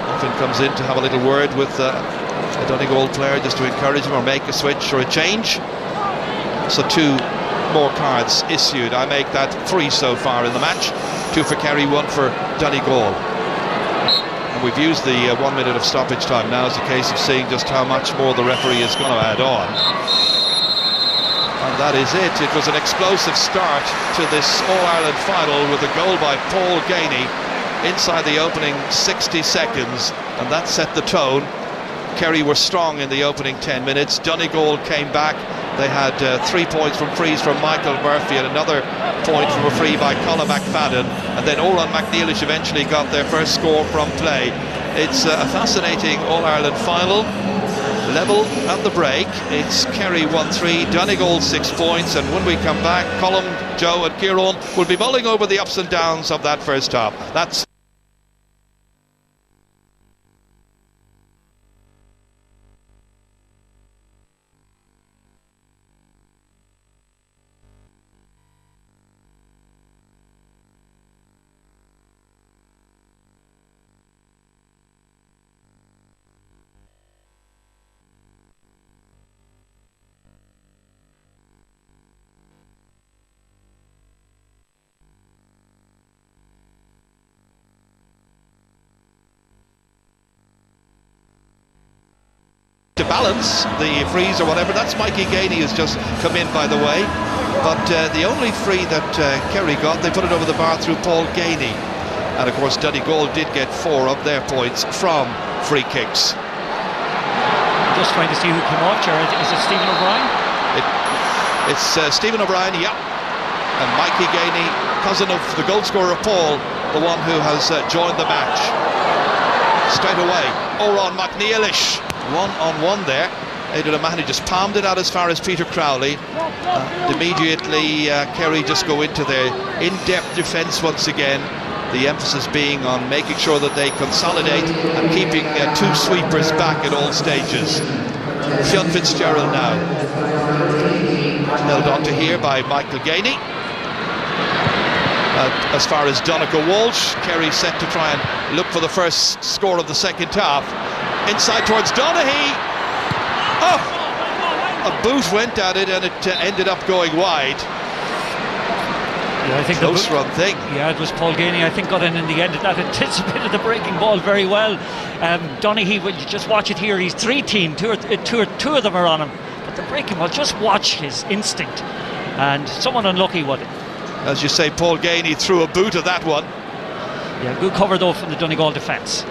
Often comes in to have a little word with a Donegal player just to encourage him or make a switch or a change. So 2 more cards issued. I make that 3 so far in the match. 2 for Kerry, 1 for Donegal. And we've used the 1 minute of stoppage time. Now is a case of seeing just how much more the referee is going to add on. And that is it. It was an explosive start to this All-Ireland final with a goal by Paul Gainey inside the opening 60 seconds, and that set the tone. Kerry were strong in the opening 10 minutes. Donegal came back. They had 3 points from frees from Michael Murphy and another point from a free by Colin McFadden, and then Oran McNeilish eventually got their first score from play. It's a fascinating All-Ireland final. Level at the break. It's Kerry 1-3, Donegal 6 points, and when we come back, Colm, Joe and Kieran will be mulling over the ups and downs of that first half. That's to balance the freeze or whatever. That's Mikey Gainey has just come in, by the way, but the only free that Kerry got, they put it over the bar through Paul Gainey, and of course Donegal did get 4 of their points from free kicks. Just trying to see who came off, Jared. Is it Stephen O'Brien? It's Stephen O'Brien, yeah, and Mikey Gainey, cousin of the goal scorer Paul, the one who has joined the match. Straight away, Oran McNeilish, 1-on-1 there. Aidan O'Mahony just palmed it out as far as Peter Crowley. Immediately Kerry just go into their in-depth defence once again, the emphasis being on making sure that they consolidate and keeping 2 sweepers back at all stages. Fionn Fitzgerald now held on to here by Michael Gainey. As far as Donegal Walsh, Kerry set to try and look for the first score of the second half. Inside towards Donaghy. Oh! A boot went at it and it ended up going wide. Yeah, I think close run thing. Yeah, it was Paul Ganey, I think, got in the end. That anticipated the breaking ball very well. Donaghy, when you just watch it here, he's 3-team, two of them are on him. But the breaking ball, just watch his instinct. And someone unlucky with it. As you say, Paul Ganey threw a boot at that one. Yeah, good cover though from the Donegal defence.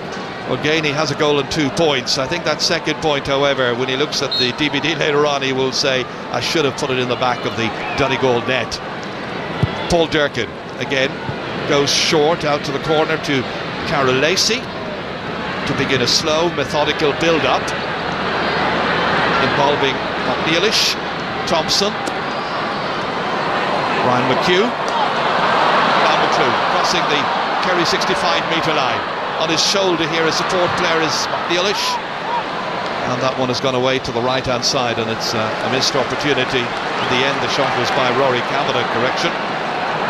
Well, Ganey has a goal and 2 points. I think that second point, however, when he looks at the DVD later on, he will say, I should have put it in the back of the Donegal net. Paul Durkin again goes short out to the corner to Carol Lacey to begin a slow, methodical build-up involving McNeilish, Thompson, Ryan McHugh, and McClue crossing the Kerry 65-metre line. On his shoulder here, a support player is McNeilish, and that one has gone away to the right-hand side, and it's a missed opportunity. In the end, the shot was by Rory Kavanagh, correction.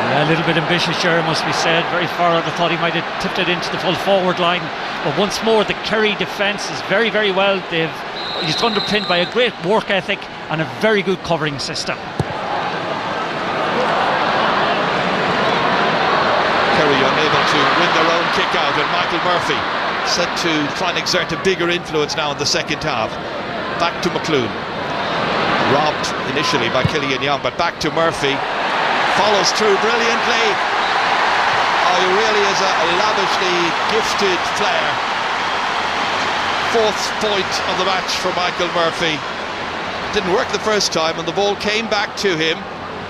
Yeah, a little bit ambitious, Jerry, must be said. Very far out. I thought he might have tipped it into the full forward line. But once more, the Kerry defence is very, very well. It's underpinned by a great work ethic and a very good covering system. Kerry unable to win their own kick out, and Michael Murphy set to try and exert a bigger influence now in the second half. Back to McClune. Robbed initially by Killian Young, but back to Murphy. Follows through brilliantly. Oh, he really is a lavishly gifted player. 4th point of the match for Michael Murphy. Didn't work the first time, and the ball came back to him,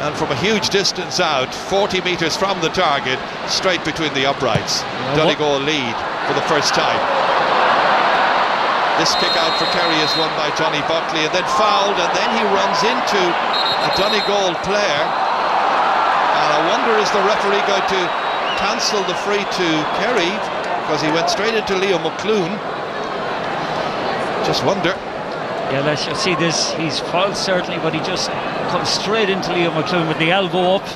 and from a huge distance out, 40 metres from the target, straight between the uprights. Donegal lead for the first time. This kick out for Kerry is won by Johnny Buckley, and then fouled, and then he runs into a Donegal player. And I wonder, is the referee going to cancel the free to Kerry, because he went straight into Leo McClune? Just wonder. Yeah, let's just see this. He's fouled certainly, but he just comes straight into Leo McClune with the elbow up.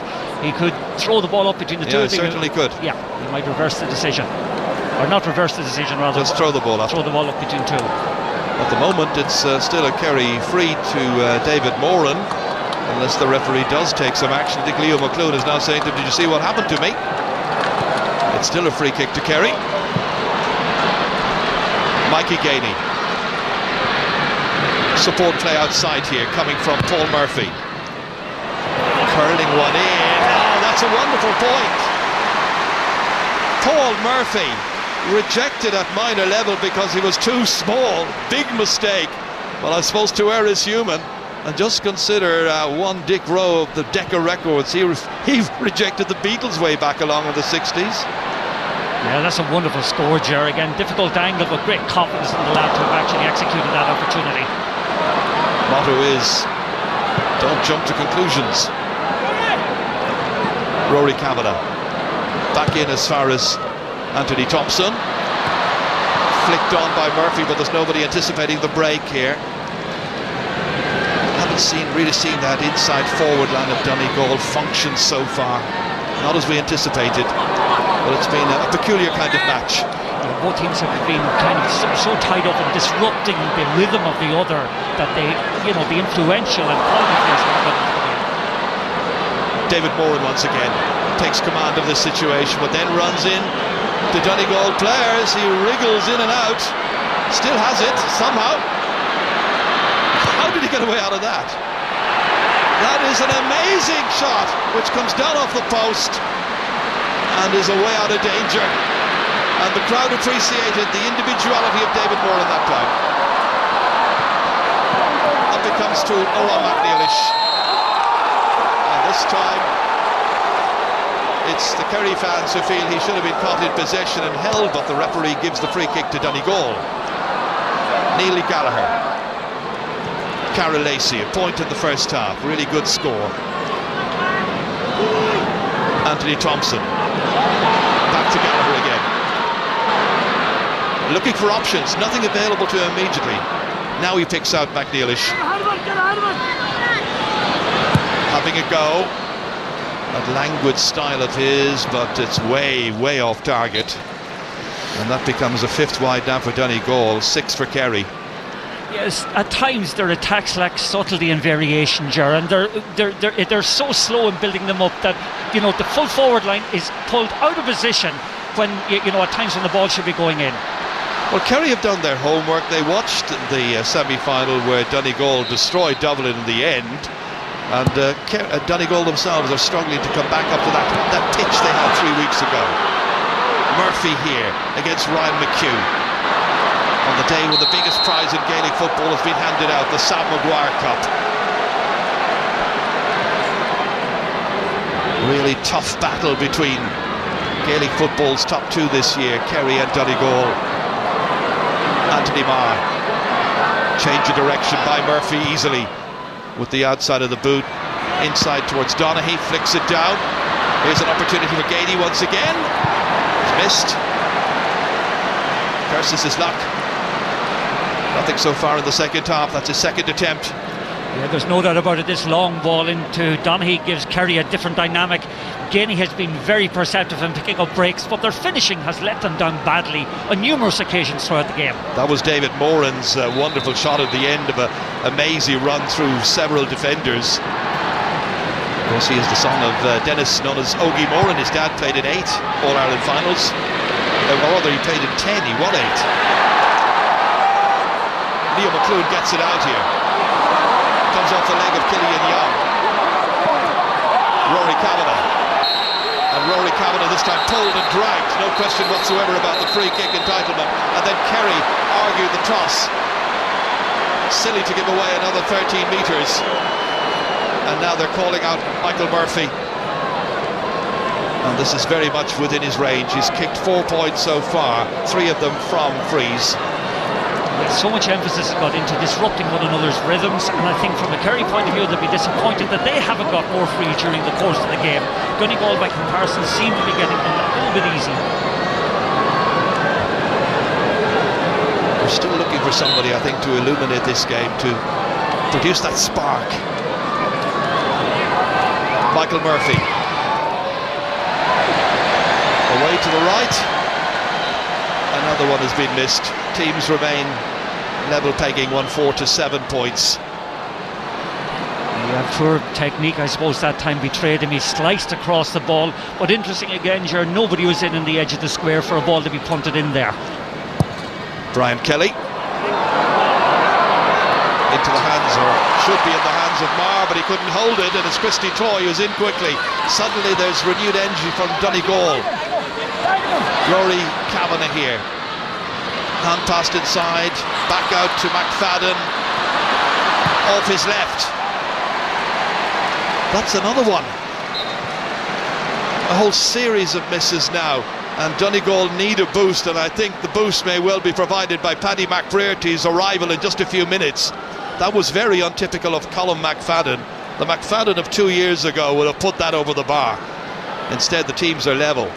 He could throw the ball up between the two. Yeah, certainly could. Yeah, he might reverse the decision, or not reverse the decision, rather. Just throw the ball up. Throw the ball up between two. At the moment, it's still a Kerry free to David Moran. Unless the referee does take some action. I think Leo McClune is now saying to him, did you see what happened to me? It's still a free kick to Kerry. Mikey Ganey. Support play outside here, coming from Paul Murphy. Curling one in. Oh, that's a wonderful point. Paul Murphy rejected at minor level because he was too small. Big mistake. Well, I suppose to err is human. And just consider one Dick Rowe of the Decca Records. He rejected the Beatles way back along in the 60s. Yeah, that's a wonderful score, Ger. Again, difficult angle, but great confidence in the lad to have actually executed that opportunity. Motto is, don't jump to conclusions. Rory Kavanagh back in as far as Anthony Thompson. Flicked on by Murphy, but there's nobody anticipating the break here. Really seen that inside forward line of Donegal function so far. Not as we anticipated, but it's been a peculiar kind of match. Yeah, both teams have been kind of so tied up in disrupting the rhythm of the other that they, the influential and quality players have got into the game. David Moran once again takes command of this situation, but then runs in to Donegal players. He wriggles in and out, still has it somehow. How did he get away out of that? That is an amazing shot, which comes down off the post and is away out of danger. And the crowd appreciated the individuality of David Moran that time. Up it comes to Oran McNeilish. And this time, it's the Kerry fans who feel he should have been caught in possession and held, but the referee gives the free kick to Donegal. Neely Gallagher. Carol Lacey, a point in the first half, really good score. Anthony Thompson, back to Gallagher again. Looking for options, nothing available to him immediately. Now he picks out McNeilish. Having a go. That languid style of his, but it's way off target. And that becomes a 5th wide down for Donegal, 6 for Kerry. Yes, at times their attacks lack subtlety and variation, Ger, and they're so slow in building them up that, you know, the full forward line is pulled out of position when, you know, at times when the ball should be going in. Well, Kerry have done their homework. They watched the semi-final where Donegal destroyed Dublin in the end, and Donegal themselves are struggling to come back up to that pitch they had 3 weeks ago. Murphy here against Ryan McHugh on the day when the biggest prize in Gaelic football has been handed out, the Sam Maguire Cup. Really tough battle between Gaelic football's top two this year, Kerry and Donegal. Anthony Marr, change of direction by Murphy easily with the outside of the boot, inside towards Donaghy, flicks it down. Here's an opportunity for Gainey once again. It's missed. Curses his luck. Nothing so far in the second half. That's his second attempt. Yeah, there's no doubt about it. This long ball into Donaghy gives Kerry a different dynamic. Gainey has been very perceptive in picking up breaks, but their finishing has let them down badly on numerous occasions throughout the game. That was David Moran's wonderful shot at the end of a mazy run through several defenders. Of course, he is the son of Dennis, known as Ogie Moran. His dad played in 8 All-Ireland finals. Or rather, he played in 10. He won 8. Liam McClune gets it out here. Comes off the leg of Killian Young. Rory Kavanagh. And Rory Kavanagh this time pulled and dragged, no question whatsoever about the free kick entitlement. And then Kerry argued the toss. Silly to give away another 13 metres. And now they're calling out Michael Murphy. And this is very much within his range. He's kicked 4 points so far, 3 of them from frees. So much emphasis got into disrupting one another's rhythms, and I think from a Kerry point of view they'll be disappointed that they haven't got more free during the course of the game. Donegal by comparison seem to be getting them a little bit easy. We're still looking for somebody, I think, to illuminate this game, to produce that spark. Michael Murphy away to the right. Another one has been missed. Teams remain level pegging, 1-4 to 7 points. Yeah, poor technique, I suppose, that time betrayed him. He sliced across the ball, but interesting again, nobody was in the edge of the square for a ball to be punted in there. Brian Kelly into the hands, or should be in the hands of Marr, but he couldn't hold it, and it's Christy Toy who's in quickly. Suddenly there's renewed energy from Donegal. Rory Kavanagh here. Hand passed inside, back out to McFadden, off his left. That's another one. A whole series of misses now, and Donegal need a boost, and I think the boost may well be provided by Paddy McBrearty's arrival in just a few minutes. That was very untypical of Colm McFadden. The McFadden of 2 years ago would have put that over the bar. Instead, the teams are level.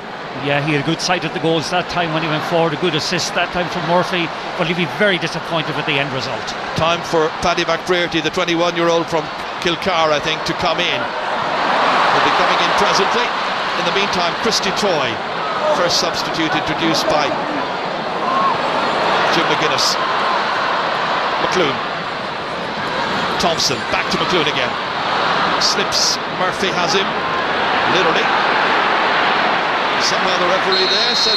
Yeah, he had a good sight at the goals that time when he went forward, a good assist that time from Murphy, but he'll be very disappointed with the end result. Time for Paddy McBrearty, the 21-year-old from Kilcar, I think, to come in. He'll be coming in presently. In the meantime, Christy Toy, first substitute introduced by Jim McGuinness. McClune. Thompson, back to McClune again. Slips, Murphy has him, literally. Somehow the referee there said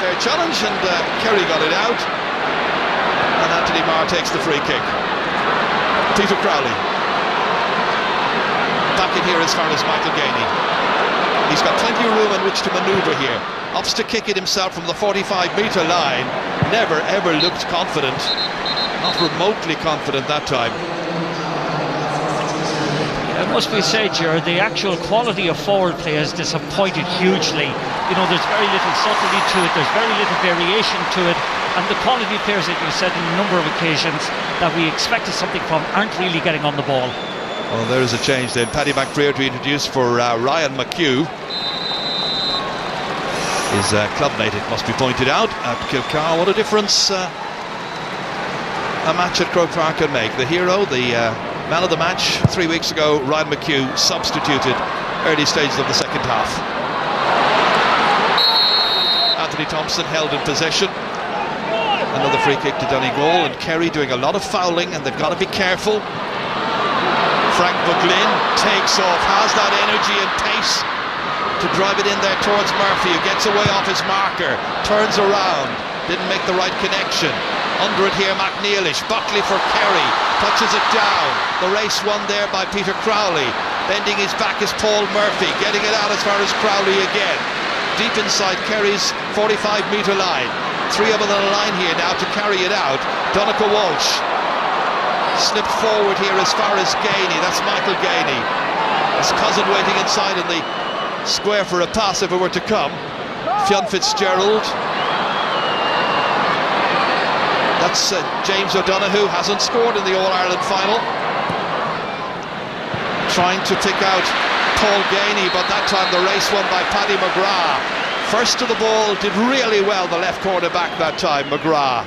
fair challenge, and Kerry got it out, and Anthony Marr takes the free kick. Peter Crowley back in here as far as Michael Gainey. He's got plenty of room in which to manoeuvre here. Opts to kick it himself from the 45-metre line. Never ever looked confident, not remotely confident that time. It must be said, Gerard, the actual quality of forward play has disappointed hugely. You know, there's very little subtlety to it, there's very little variation to it, and the quality of players that you said on a number of occasions that we expected something from aren't really getting on the ball. Well, there is a change then. Paddy McBrearty introduced for Ryan McHugh. His clubmate, it must be pointed out, at Kilcar. What a difference a match at Croke Park can make. The hero, the man of the match 3 weeks ago, Ryan McHugh, substituted early stages of the second half. Anthony Thompson held in possession. Another free kick to Donegal, and Kerry doing a lot of fouling, and they've got to be careful. Frank McGlynn takes off, has that energy and pace to drive it in there towards Murphy, who gets away off his marker, turns around, didn't make the right connection. Under it here, McNeilish, Buckley for Kerry, touches it down. The race won there by Peter Crowley. Bending his back is Paul Murphy, getting it out as far as Crowley again. Deep inside Kerry's 45-metre line. Three of them on the line here now to carry it out. Donegal Walsh slipped forward here as far as Gainey. That's Michael Gainey. His cousin waiting inside in the square for a pass if it were to come. Fionn Fitzgerald. That's James O'Donoghue, hasn't scored in the All-Ireland final. Trying to pick out Paul Gainey, but that time the race won by Paddy McGrath. First to the ball, did really well, the left corner back that time, McGrath.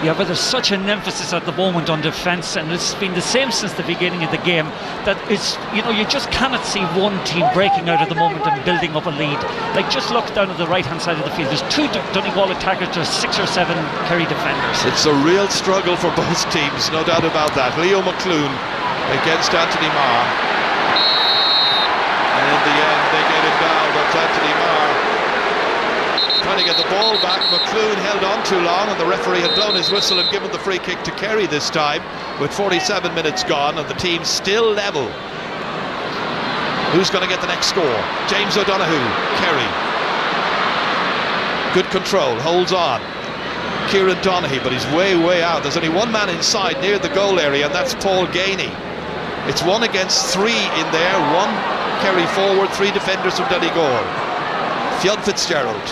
Yeah, but there's such an emphasis at the moment on defence, and it's been the same since the beginning of the game, that it's, you know, you just cannot see one team breaking out at the moment and building up a lead. Like, just look down at the right hand side of the field, there's two Donegal attackers, there's 6 or 7 Kerry defenders. It's a real struggle for both teams, no doubt about that. Leo McClune against Anthony Marr, and in the end they get him down, but Anthony Marr trying to get the ball back. McClune held on too long, and the referee had blown his whistle and given the free kick to Kerry this time, with 47 minutes gone and the team still level. Who's going to get the next score? James O'Donoghue, Kerry. Good control, holds on. Kieran Donaghy, but he's way out. There's only one man inside near the goal area, and that's Paul Gainey. It's 1 against 3 in there. 1 Kerry forward, 3 defenders from Donegal. Fionn Fitzgerald.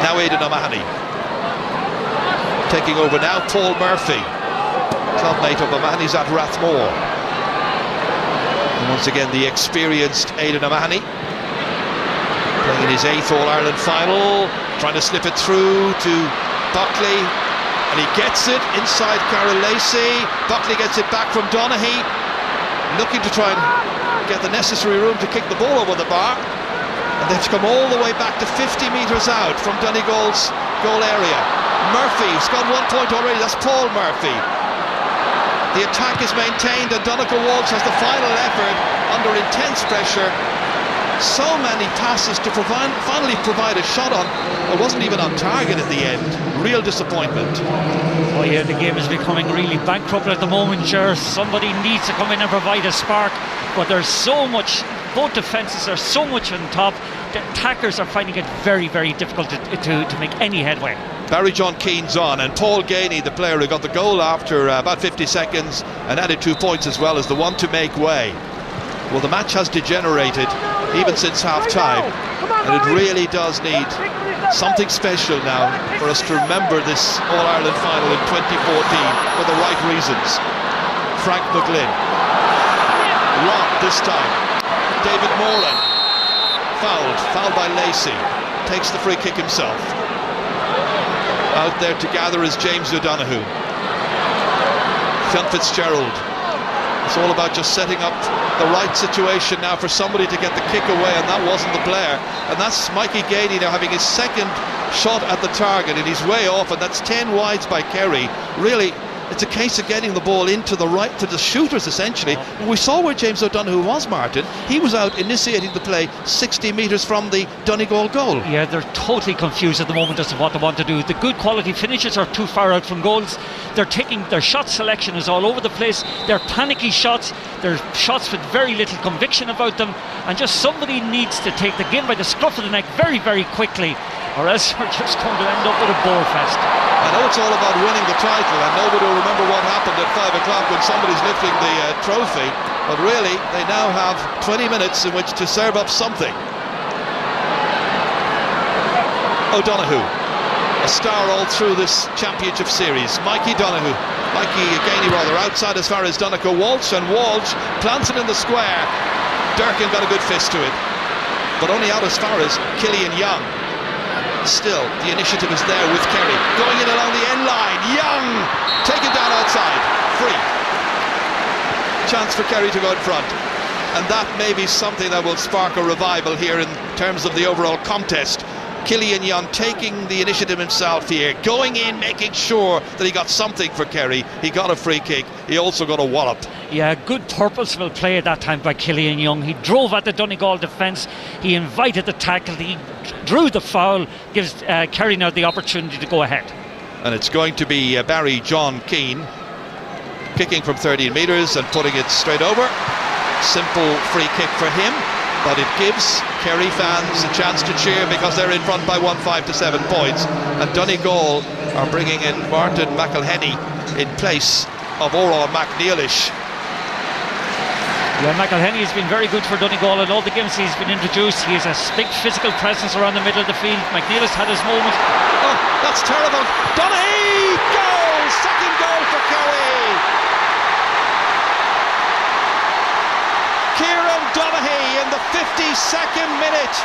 Now Aidan O'Mahony. Taking over now, Paul Murphy. Clubmate of O'Mahony's at Rathmore. And once again, the experienced Aidan O'Mahony, playing in his 8th All-Ireland final, trying to slip it through to Buckley, and he gets it inside Carol Lacey. Buckley gets it back from Donaghy, looking to try and get the necessary room to kick the ball over the bar, and they've come all the way back to 50 metres out from Donegal's goal area. Murphy's got 1 point already, that's Paul Murphy. The attack is maintained, and Donegal Walsh has the final effort under intense pressure. So many passes to finally provide a shot on. It wasn't even on target at the end. Real disappointment. Oh yeah, the game is becoming really bankrupt at the moment, sure. Somebody needs to come in and provide a spark, but there's so much, both defences are so much on top. The attackers are finding it very difficult to make any headway. Barry John Keane's on, and Paul Gainey, the player who got the goal after about 50 seconds and added 2 points as well, is the one to make way. Well, the match has degenerated even since half-time, and it really does need something special now for us to remember this All-Ireland final in 2014 for the right reasons. Frank McGlynn, wrong this time. David Moran, fouled by Lacey, takes the free kick himself. Out there to gather is James O'Donoghue. Fionn Fitzgerald. It's all about just setting up the right situation now for somebody to get the kick away, and that wasn't the player. And that's Mikey Gainey now having his second shot at the target, and he's way off, and that's 10 wides by Kerry. Really, it's a case of getting the ball into the right, to the shooters essentially. And we saw where James O'Donoghue was, Martin. He was out initiating the play 60 metres from the Donegal goal. Yeah, they're totally confused at the moment as to what they want to do. The good quality finishes are too far out from goals. They're taking, their shot selection is all over the place. They're panicky shots. They're shots with very little conviction about them. And just somebody needs to take the game by the scruff of the neck very quickly, or else we're just going to end up with a bore fest. I know it's all about winning the title, and nobody will remember what happened at 5 o'clock when somebody's lifting the trophy, but really they now have 20 minutes in which to serve up something. O'Donoghue, a star all through this championship series. Mikey Gainey outside as far as Donegal Walsh, and Walsh plants it in the square. Durkin got a good fist to it, but only out as far as Killian Young. Still, the initiative is there with Kerry. Going in along the end line. Young! Taken down outside. Free. Chance for Kerry to go in front. And that may be something that will spark a revival here in terms of the overall contest. Killian Young taking the initiative himself here, going in, making sure that he got something for Kerry. He got a free kick, he also got a wallop. Yeah, good purposeful play at that time by Killian Young. He drove at the Donegal defence, he invited the tackle, he drew the foul, gives Kerry now the opportunity to go ahead. And it's going to be Barry John Keane kicking from 13 metres and putting it straight over. Simple free kick for him, but it gives Kerry fans a chance to cheer because they're in front by 5 to 7 points. And Donegal are bringing in Martin McElhenney in place of Oran McNeilish. Yeah, McElhenney has been very good for Donegal in all the games he's been introduced. He has a big physical presence around the middle of the field. McNeilish had his moment. Oh, that's terrible. Donaghy! Goal! Second goal for Kerry! Kieran Donaghy in the 52nd minute.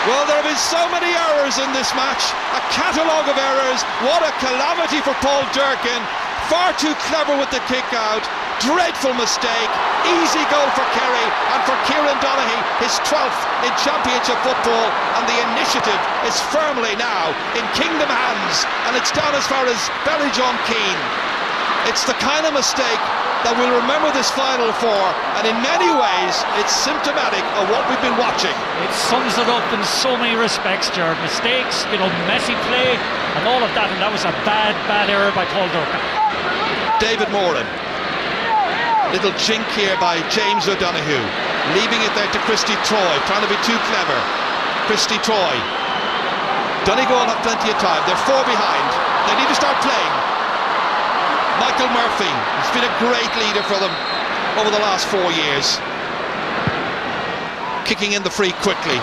Well, there have been so many errors in this match. A catalogue of errors. What a calamity for Paul Durkin. Far too clever with the kick out. Dreadful mistake. Easy goal for Kerry, and for Kieran Donaghy, his 12th in Championship football, and the initiative is firmly now in Kingdom hands, and it's down as far as Barry John Keane. It's the kind of mistake that we'll remember this final for, and in many ways it's symptomatic of what we've been watching. It sums it up in so many respects, Gerard. Mistakes, messy play and all of that, and that was a bad error by Paul Durkin. David Moran. Little jink here by James O'Donoghue, leaving it there to Christy Troy, trying to be too clever. Christy Troy. Donegal have plenty of time, they're 4 behind, they need to start playing. Michael Murphy, he's been a great leader for them over the last 4 years. Kicking in the free quickly,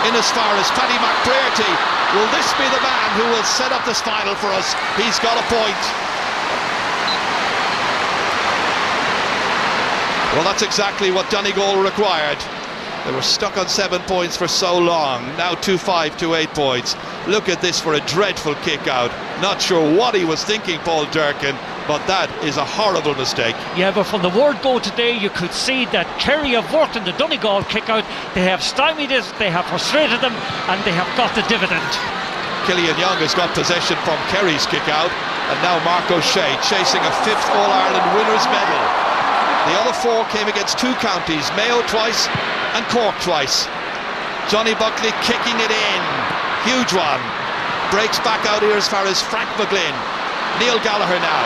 in as far as Paddy McBrearty. Will this be the man who will set up this final for us? He's got a point. Well, that's exactly what Donegal required. They were stuck on 7 points for so long. Now 2-5 to 8 points. Look at this for a dreadful kick out. Not sure what he was thinking, Paul Durkin, but that is a horrible mistake. Yeah, but from the word go today, you could see that Kerry have worked in the Donegal kick out. They have stymied it, they have frustrated them, and they have got the dividend. Killian Young has got possession from Kerry's kick out, and now Mark O'Shea chasing a 5th All-Ireland winners medal. The other 4 came against 2 counties, Mayo twice and Cork twice. Johnny Buckley kicking it in, huge one. Breaks back out here as far as Frank McGlynn. Neil Gallagher now,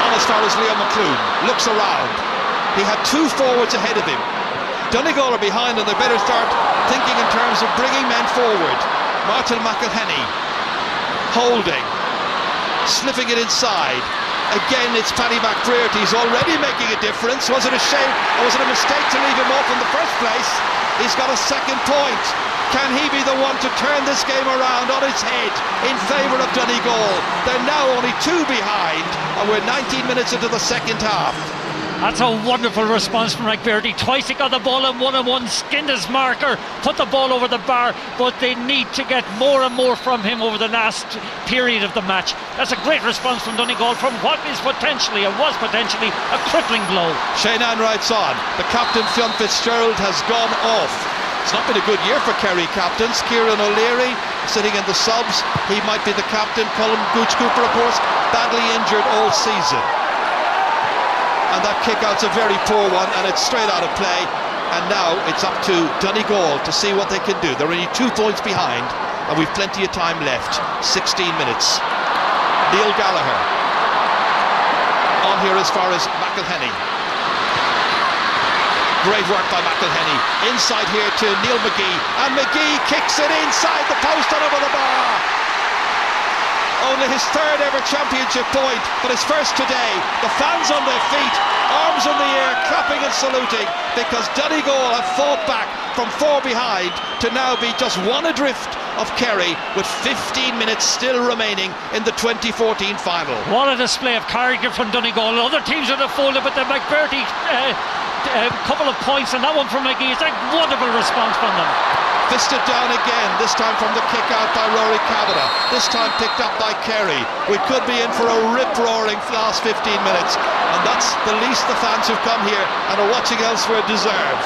on as far as Leo McClune, looks around. He had 2 forwards ahead of him. Donegal are behind and they better start thinking in terms of bringing men forward. Martin McElhenney, holding, slipping it inside. Again, it's Paddy McBrearty. He's already making a difference. Was it a shame or was it a mistake to leave him off in the first place? He's got a second point. Can he be the one to turn this game around on its head in favour of Donegal? They're now only 2 behind, and we're 19 minutes into the second half. That's a wonderful response from McBrearty. Twice he got the ball in 1-on-1, skinned his marker, put the ball over the bar, but they need to get more and more from him over the last period of the match. That's a great response from Donegal from what is potentially, and was potentially, a crippling blow. Shane writes on, the captain Fionn Fitzgerald has gone off. It's not been a good year for Kerry captains. Kieran O'Leary sitting in the subs, he might be the captain. Colm Gooch Cooper, of course, badly injured all season. And that kick-out's a very poor one, and it's straight out of play. And now it's up to Donegal to see what they can do. They're only 2 points behind, and we've plenty of time left. 16 minutes. Neil Gallagher on here as far as McElhenney. Great work by McElhenney. Inside here to Neil McGee, and McGee kicks it inside the post and over the bar. Only his 3rd ever championship point, but his first today. The fans on their feet, arms in the air, clapping and saluting, because Donegal have fought back from 4 behind to now be just 1 adrift of Kerry, with 15 minutes still remaining in the 2014 final. What a display of character from Donegal. Other teams would have folded, but the McBrearty couple of points, and that one from McGee. It's a wonderful response from them. Fisted down again, this time from the kick out by Rory Kavanagh, this time picked up by Kerry. We could be in for a rip-roaring last 15 minutes, and that's the least the fans who've come here and are watching elsewhere deserve.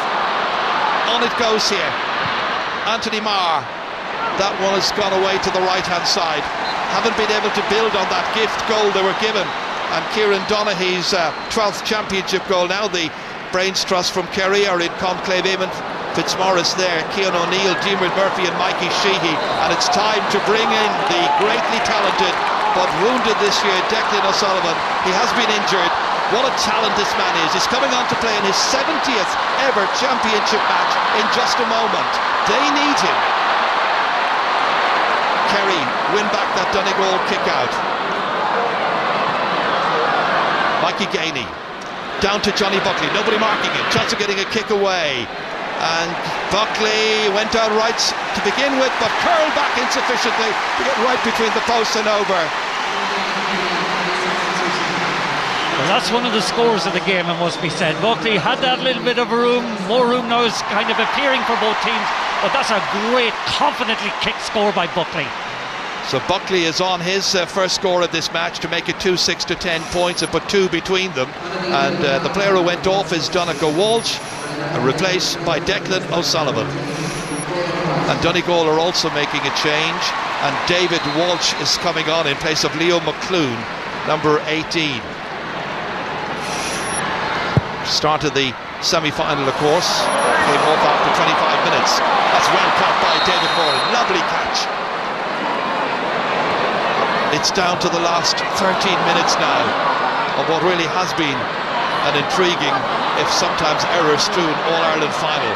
On it goes here. Anthony Marr. That one has gone away to the right-hand side. Haven't been able to build on that gift goal they were given. And Kieran Donaghy's 12th championship goal. Now the brains trust from Kerry are in conclave. Eamon Fitzmaurice there, Cian O'Neill, Diarmuid Murphy and Mikey Sheehy. And it's time to bring in the greatly talented but wounded this year Declan O'Sullivan. He has been injured. What a talent this man is. He's coming on to play in his 70th ever championship match in just a moment. They need him. Kerry win back that Donegal kick out. Mikey Gainey down to Johnny Buckley, nobody marking him, chance of getting a kick away, and Buckley went down right to begin with but curled back insufficiently to get right between the posts and over. Well, that's one of the scores of the game, it must be said. Buckley had that little bit of room, more room now is kind of appearing for both teams, but that's a great confidently kicked score by Buckley. So Buckley is on his first score of this match to make it 2-6 to 10 points and put 2 between them. And the player who went off is Donegal Walsh, replaced by Declan O'Sullivan. And Donegal are also making a change, and David Walsh is coming on in place of Leo McClune, number 18. Started the semi-final, of course, came off after 25 minutes. That's well caught by David Moran, lovely catch. It's down to the last 13 minutes now of what really has been an intriguing, if sometimes error-strewn, All-Ireland final.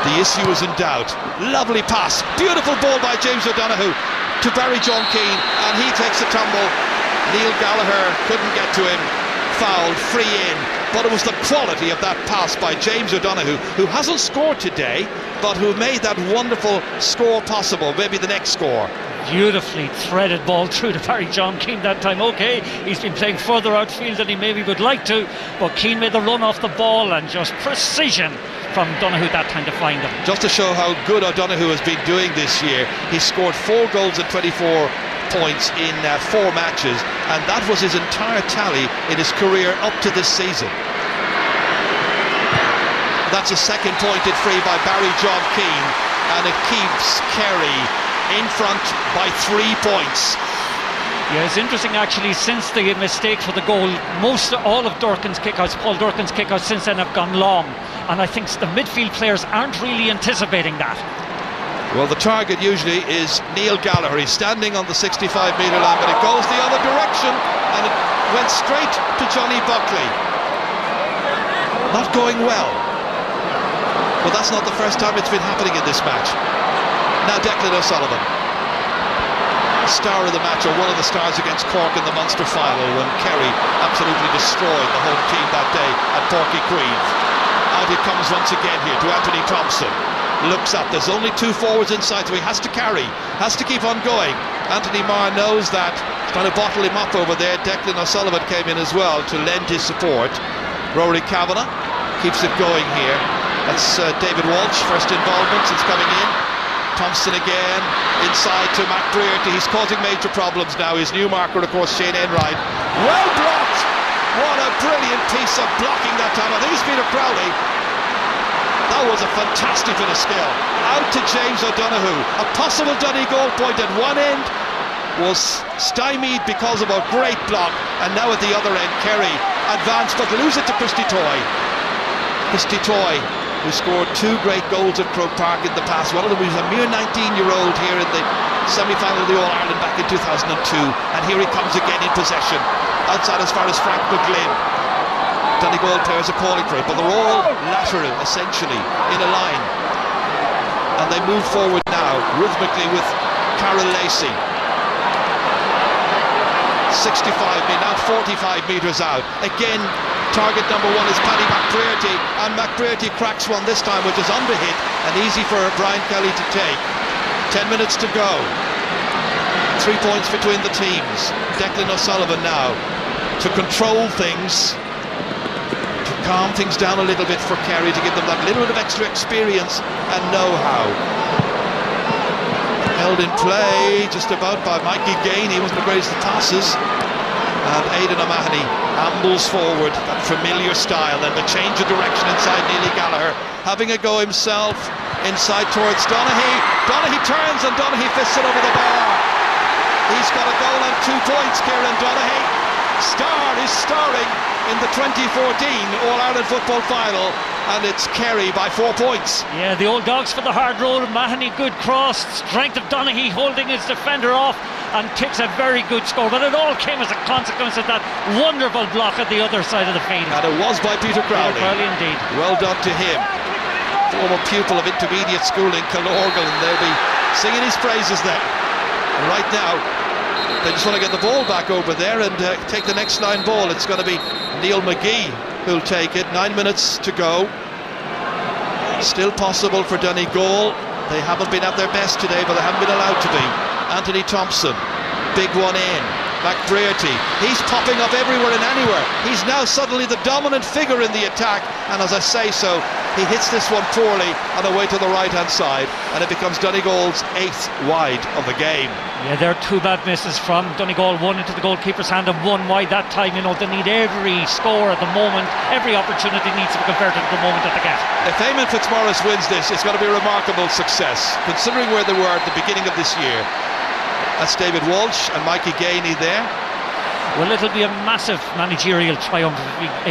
The issue is in doubt. Lovely pass, beautiful ball by James O'Donoghue to Barry John Keane, and he takes a tumble. Neil Gallagher couldn't get to him, fouled, free in. But it was the quality of that pass by James O'Donoghue, who hasn't scored today, but who made that wonderful score possible, maybe the next score. Beautifully threaded ball through to Barry John Keane that time. Okay, he's been playing further outfield than he maybe would like to, but Keane made the run off the ball and just precision from Donoghue that time to find him. Just to show how good O'Donoghue has been doing this year, he scored 4 goals and 24 points in 4 matches, and that was his entire tally in his career up to this season. That's a second pointed free by Barry John Keane, and it keeps Kerry in front by 3 points. Yeah, it's interesting actually, since the mistake for the goal, all of Durkin's kickouts, Paul Durkin's kickouts since then have gone long, and I think the midfield players aren't really anticipating that. Well, the target usually is Neil Gallagher. He's standing on the 65-metre line, but it goes the other direction, and it went straight to Johnny Buckley. Not going well, but that's not the first time it's been happening in this match. Now Declan O'Sullivan, star of the match, or one of the stars against Cork in the Munster final when Kerry absolutely destroyed the home team that day at Porky Creeve. Out it comes once again here to Anthony Thompson. Looks up, there's only 2 forwards inside, so he has to carry, has to keep on going. Anthony Marr knows that, trying to bottle him up over there. Declan O'Sullivan came in as well to lend his support. Rory Kavanagh keeps it going here. That's David Walsh, first involvement since coming in. Thompson again, inside to McBrearty. He's causing major problems now. His new marker, of course, Shane Enright. Well blocked! What a brilliant piece of blocking that time. I think it's Peter Crowley. That was a fantastic bit of skill. Out to James O'Donoghue. A possible Donegal point at one end was stymied because of a great block, and now at the other end Kerry advanced but lose it to Christy Toy. Christy Toy, who scored 2 great goals at Croke Park in the past. One of them was a mere 19-year-old here in the semi-final of the All-Ireland back in 2002, and here he comes again in possession, outside as far as Frank McGlynn. Donegal players are calling for it, but they're all lateral, essentially, in a line. And they move forward now, rhythmically with Carol Lacey. 65 now 45 metres out. Again, target number 1 is Paddy McBrearty, and McBrearty cracks one this time, which is underhit and easy for Brian Kelly to take. 10 minutes to go. 3 points between the teams. Declan O'Sullivan now to control things, to calm things down a little bit for Kerry, to give them that little bit of extra experience and know-how. Held in play just about by Mikey Gainey. He wasn't the greatest of passes. And Aidan O'Mahony ambles forward, that familiar style, and the change of direction inside Neely Gallagher, having a go himself inside towards Donaghy. Donaghy turns and Donaghy fists it over the bar. He's got a goal and 2 points, Kieran Donaghy. Star is starring in the 2014 All-Ireland football final, and it's Kerry by 4 points. Yeah, the old dogs for the hard roll. Mahoney, good cross, strength of Donaghy holding his defender off and takes a very good score, but it all came as a consequence of that wonderful block at the other side of the field. And it was by Peter Crowley. Peter Crowley indeed. Well done to him. Former pupil of intermediate school in Killorgal, and they'll be singing his praises there. And right now they just want to get the ball back over there and take the next line ball. It's going to be Neil McGee who'll take it. 9 minutes to go. Still possible for Donegal. They haven't been at their best today, but they haven't been allowed to be. Anthony Thompson, big one in. McBrearty, he's popping up everywhere and anywhere. He's now suddenly the dominant figure in the attack, and as I say so, he hits this one poorly on the way to the right hand side, and it becomes Donegal's 8th wide of the game. Yeah, there are 2 bad misses from Donegal, 1 into the goalkeeper's hand and 1 wide that time. You know, they need every score at the moment. Every opportunity needs to be converted at the moment that they get. If Eamon Fitzmaurice wins this, it's going to be a remarkable success, considering where they were at the beginning of this year. That's David Walsh and Mikey Gainey there. Well, it'll be a massive managerial triumph.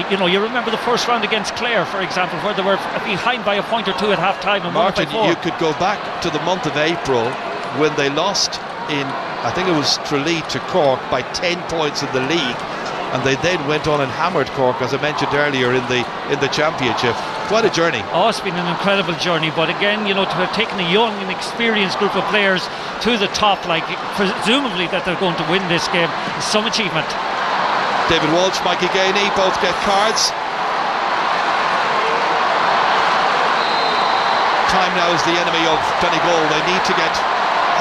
You know, you remember the first round against Clare, for example, where they were behind by a point or 2 at half time. Martin, you could go back to the month of April when they lost in, I think it was Tralee to Cork by 10 points in the league, and they then went on and hammered Cork, as I mentioned earlier, in the championship. Quite a journey. Oh, it's been an incredible journey, but again, you know, to have taken a young and experienced group of players to the top, like presumably that they're going to win this game, is some achievement. David Walsh, Mikey Gainey both get cards. Time now is the enemy of Donegal. They need to get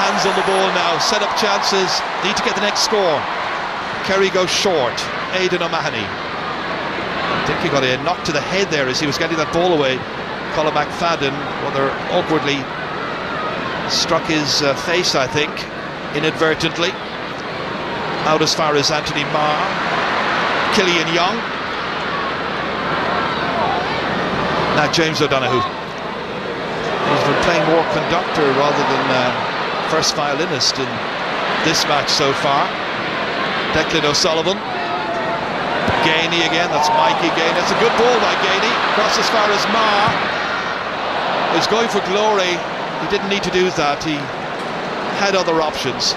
hands on the ball now, set up chances, need to get the next score. Kerry goes short. Aidan O'Mahony, I think he got a knock to the head there as he was getting that ball away. Colin McFadden rather awkwardly struck his face, I think, inadvertently. Out as far as Anthony Marr. Killian Young. Now James O'Donoghue. He's been playing more conductor rather than first violinist in this match so far. Declan O'Sullivan. Gainey again, that's Mikey Gainey. It's a good ball by Gainey. Across as far as Marr. He's going for glory. He didn't need to do that. He had other options.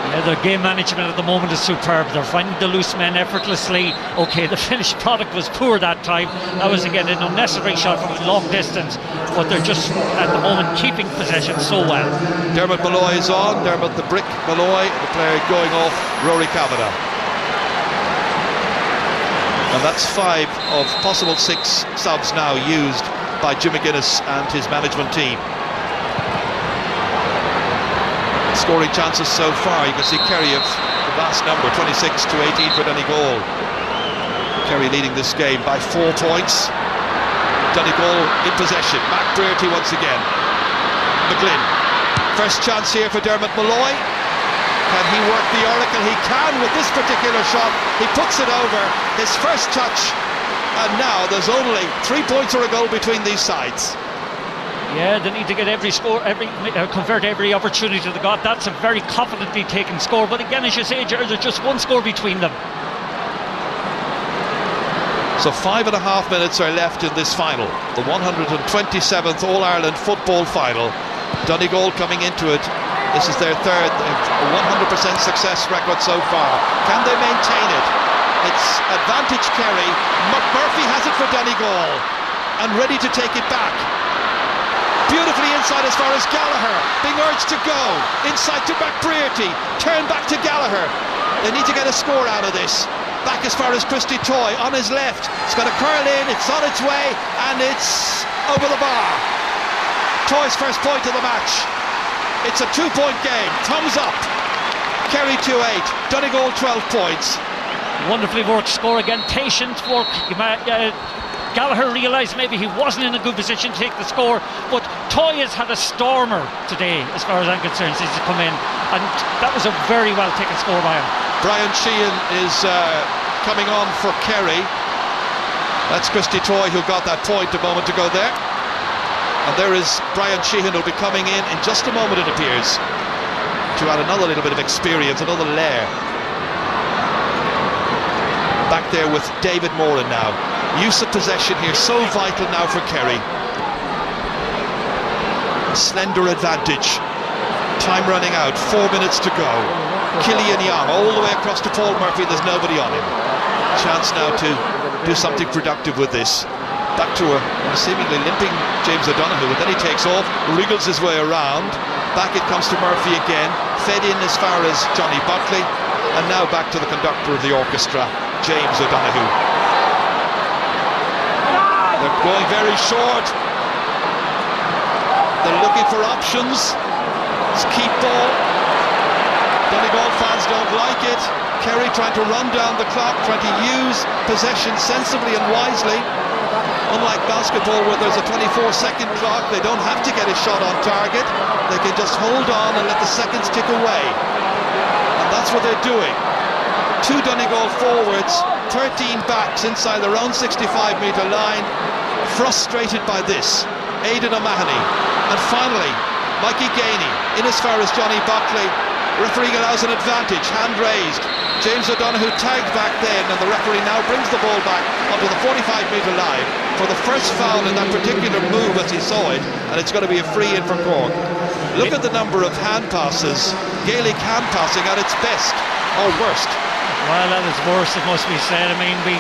Yeah, their game management at the moment is superb. They're finding the loose men effortlessly. Okay, the finished product was poor that time. That was again an unnecessary shot from a long distance, but they're just at the moment keeping possession so well. Dermot Malloy is on. Dermot the Brick Malloy, the player going off Rory Kavanagh. And that's 5 of possible 6 subs now used by Jim McGuinness and his management team. Scoring chances so far, you can see Kerry of the vast number, 26 to 18 for Donegal. Kerry leading this game by 4 points. Donegal in possession. McBrearty once again. McGlynn. First chance here for Dermot Malloy. Can he work the oracle? He can with this particular shot. He puts it over, his first touch, and now there's only 3 points or a goal between these sides. Yeah, they need to get every score, convert every opportunity they got. That's a very confidently taken score, but again, as you say, there's just 1 score between them. So 5.5 minutes are left in this final, the 127th All-Ireland football final. Donegal coming into it. This is their 3rd 100% success record so far. Can they maintain it? It's advantage Kerry. McMurphy has it for Donegal and ready to take it back. Beautifully inside as far as Gallagher, being urged to go. Inside to McBrearty, turn back to Gallagher. They need to get a score out of this. Back as far as Christy Toy, on his left. It's got a curl in, it's on its way, and it's over the bar. Toy's first point of the match. It's a 2-point game, thumbs up. Kerry 2-8, Donegal 12 points. Wonderfully worked score again, patient work. Gallagher realised maybe he wasn't in a good position to take the score, but Toy has had a stormer today as far as I'm concerned since he's come in, and that was a very well taken score by him. Brian Sheehan is coming on for Kerry. That's Christy Toy who got that point a moment ago there. And there is Brian Sheehan who'll be coming in just a moment, it appears, to add another little bit of experience, another layer. Back there with David Moran now. Use of possession here, so vital now for Kerry. Slender advantage. Time running out, 4 minutes to go. Killian Young all the way across to Paul Murphy, there's nobody on him. Chance now to do something productive with this. Back to a seemingly limping James O'Donoghue, but then he takes off, wriggles his way around. Back it comes to Murphy again, fed in as far as Johnny Buckley, and now back to the conductor of the orchestra, James O'Donoghue. They're going very short. They're looking for options. It's keep ball. Donegal fans don't like it. Kerry trying to run down the clock, trying to use possession sensibly and wisely. Unlike basketball where there's a 24-second clock, they don't have to get a shot on target. They can just hold on and let the seconds tick away. And that's what they're doing. 2 Donegal forwards, 13 backs inside their own 65-metre line, frustrated by this. Aidan O'Mahony. And finally, Mikey Gainey in as far as Johnny Buckley. Referee allows an advantage, hand raised. James O'Donoghue tagged back then, and the referee now brings the ball back onto the 45-metre line for the first foul in that particular move as he saw it, and it's going to be a free in for Cork. Look at the number of hand passes, Gaelic hand passing at its best, or worst. Well, that is worse, it must be said. I mean, we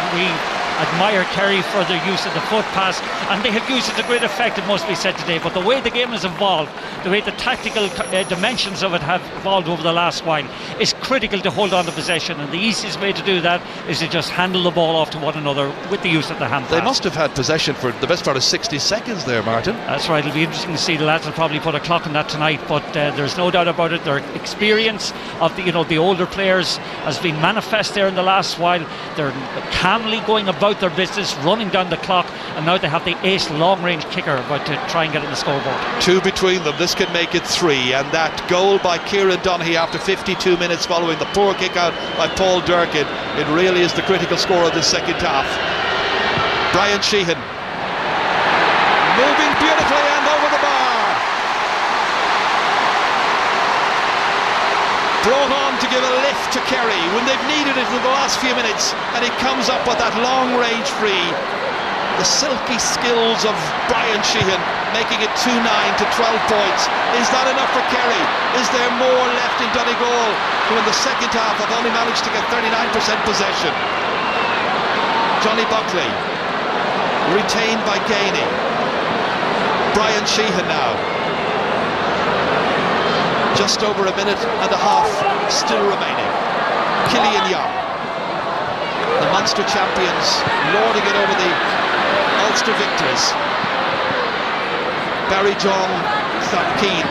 admire Kerry for their use of the foot pass, and they have used it to great effect, it must be said today. But the way the game has evolved, the way the tactical dimensions of it have evolved over the last while, is critical to hold on to possession, and the easiest way to do that is to just handle the ball off to one another with the use of the hand pass. They must have had possession for the best part of 60 seconds there, Martin. That's right, it'll be interesting to see. The lads will probably put a clock on that tonight, but there's no doubt about it. Their experience of the older players has been manifest there in the last while. They're calmly going about their business, running down the clock, and now they have the ace long-range kicker about to try and get in the scoreboard. 2 between them, this can make it 3, and that goal by Kieran Donaghy after 52 minutes following the poor kick out by Paul Durkin, it really is the critical score of the second half. Brian Sheehan moving beautifully and over the bar, brought on to give a lift to Kerry when they've needed it in the last few minutes, and he comes up with that long range free. The silky skills of Brian Sheehan making it 2-9 to 12 points. Is that enough for Kerry? Is there more left in Donegal, who in the second half have only managed to get 39% possession? Johnny Buckley retained by Gainey. Brian Sheehan now. Just over a minute and a half still remaining. Killian Young, the Munster champions, lording it over the Ulster victors. Barry John Keane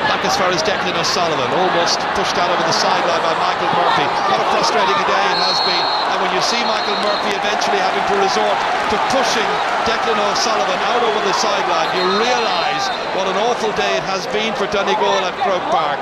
back as far as Declan O'Sullivan, almost pushed out over the sideline by Michael Murphy. What a frustrating day it has been, and when you see Michael Murphy eventually having to resort to pushing Declan O'Sullivan out over the sideline, you realise what an awful day it has been for Donegal at Croke Park.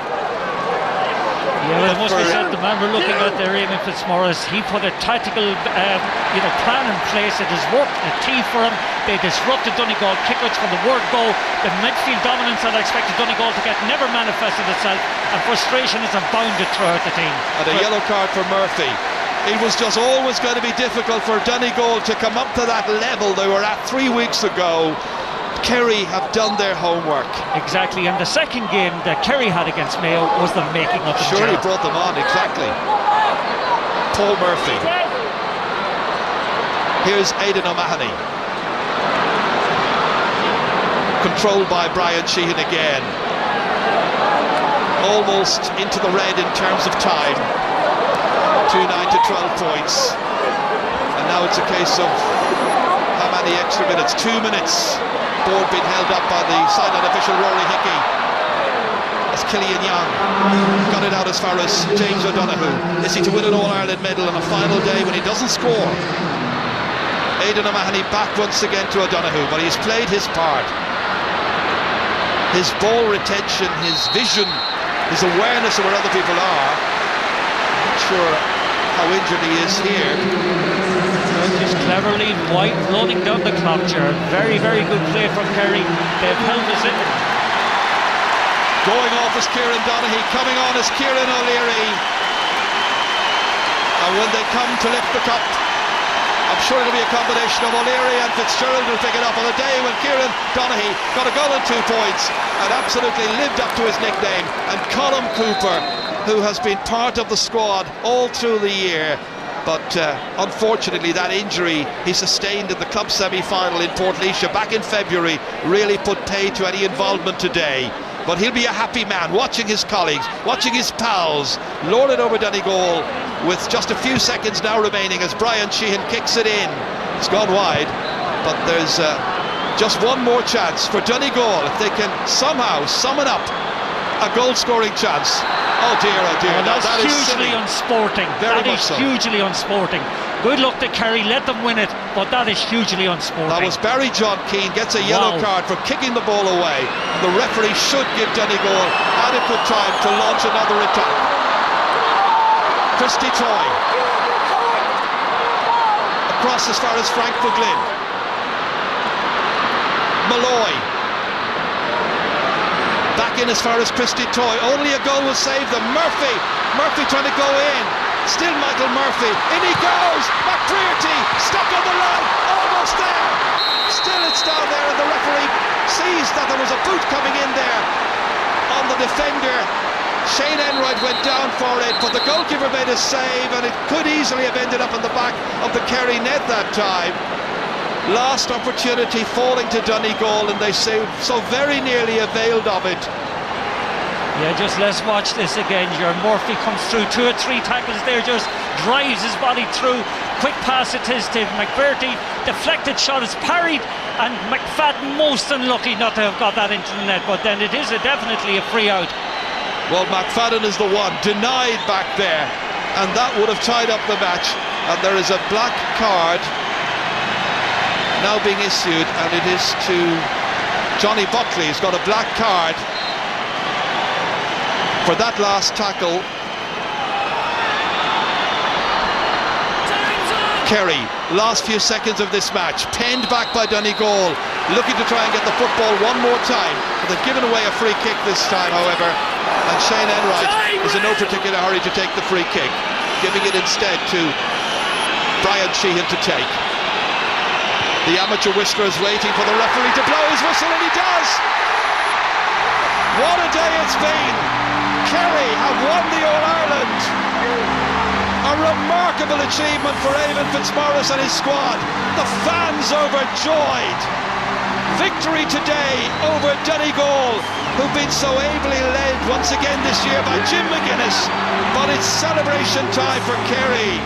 Yeah, well, it must be said, the man we're looking at there, Eamon Fitzmaurice, he put a tactical plan in place. It has worked a key for him. They disrupted Donegal kickouts from the word go. The midfield dominance that I expected Donegal to get never manifested itself, and frustration has abounded throughout the team. And a yellow card for Murphy. It was just always going to be difficult for Donegal to come up to that level they were at 3 weeks ago. Kerry have done their homework. Exactly, and the second game that Kerry had against Mayo was the making of the Sure, he brought them on, exactly. Paul Murphy. Here's Aidan O'Mahony. Controlled by Brian Sheehan again. Almost into the red in terms of time. 2-9 to 12 points. And now it's a case of how many extra minutes? 2 minutes. Board being held up by the sideline official Rory Hickey as Killian Young got it out as far as James O'Donoghue. Is he to win an All-Ireland medal on a final day when he doesn't score? Aidan O'Mahony back once again to O'Donoghue, but he's played his part. His ball retention, his vision, his awareness of where other people are sure how injured he is here. Just cleverly running down the clock, Gerard. Very, very good play from Kerry. They've held us in. Going off is Kieran Donaghy, coming on is Kieran O'Leary. And when they come to lift the cup, I'm sure it'll be a combination of O'Leary and Fitzgerald who'll pick it up on a day when Kieran Donaghy got a goal and 2 points and absolutely lived up to his nickname. And Colm Cooper, who has been part of the squad all through the year, but unfortunately that injury he sustained in the club semi-final in Portlaoise back in February really put pay to any involvement today. But he'll be a happy man watching his colleagues, watching his pals lord it over Donegal with just a few seconds now remaining as Brian Sheehan kicks it in. It's gone wide, but there's just one more chance for Donegal if they can somehow summon up a goal-scoring chance. Oh dear, oh dear. Well, that's that is hugely silly. unsporting. Very that much is so. hugely unsporting. Good luck to Kerry, let them win it, but that is hugely unsporting. That was Barry John Keane, gets a yellow card for kicking the ball away. And the referee should give Donegal adequate time to launch another attack. Christy Toy. Across as far as Frank McGlynn. Malloy. Back in as far as Christy Toy. Only a goal will save them. Murphy trying to go in. Still Michael Murphy. In he goes. McCrearty stuck on the line. Almost there. Still it's down there, and the referee sees that there was a boot coming in there on the defender. Shane Enright went down for it, but the goalkeeper made a save, and it could easily have ended up in the back of the Kerry net that time. Last opportunity falling to Donegal, and they so very nearly availed of it. Yeah, just let's watch this again. Your Murphy comes through 2 or 3 tackles there, just drives his body through. Quick pass it is to McBurty. Deflected shot is parried, and McFadden most unlucky not to have got that into the net, but then it is definitely a free out. Well, McFadden is the one denied back there, and that would have tied up the match. And there is a black card now being issued, and it is to Johnny Buckley. He's got a black card for that last tackle. Kerry, last few seconds of this match, penned back by Donegal, looking to try and get the football one more time, but they've given away a free kick this time, however, and Shane Enright is in no particular hurry to take the free kick, giving it instead to Brian Sheehan to take. The amateur whistler is waiting for the referee to blow his whistle, and he does! What a day it's been! Kerry have won the All-Ireland! A remarkable achievement for Eamon Fitzmaurice and his squad. The fans overjoyed. Victory today over Donegal, who've been so ably led once again this year by Jim McGuinness. But it's celebration time for Kerry,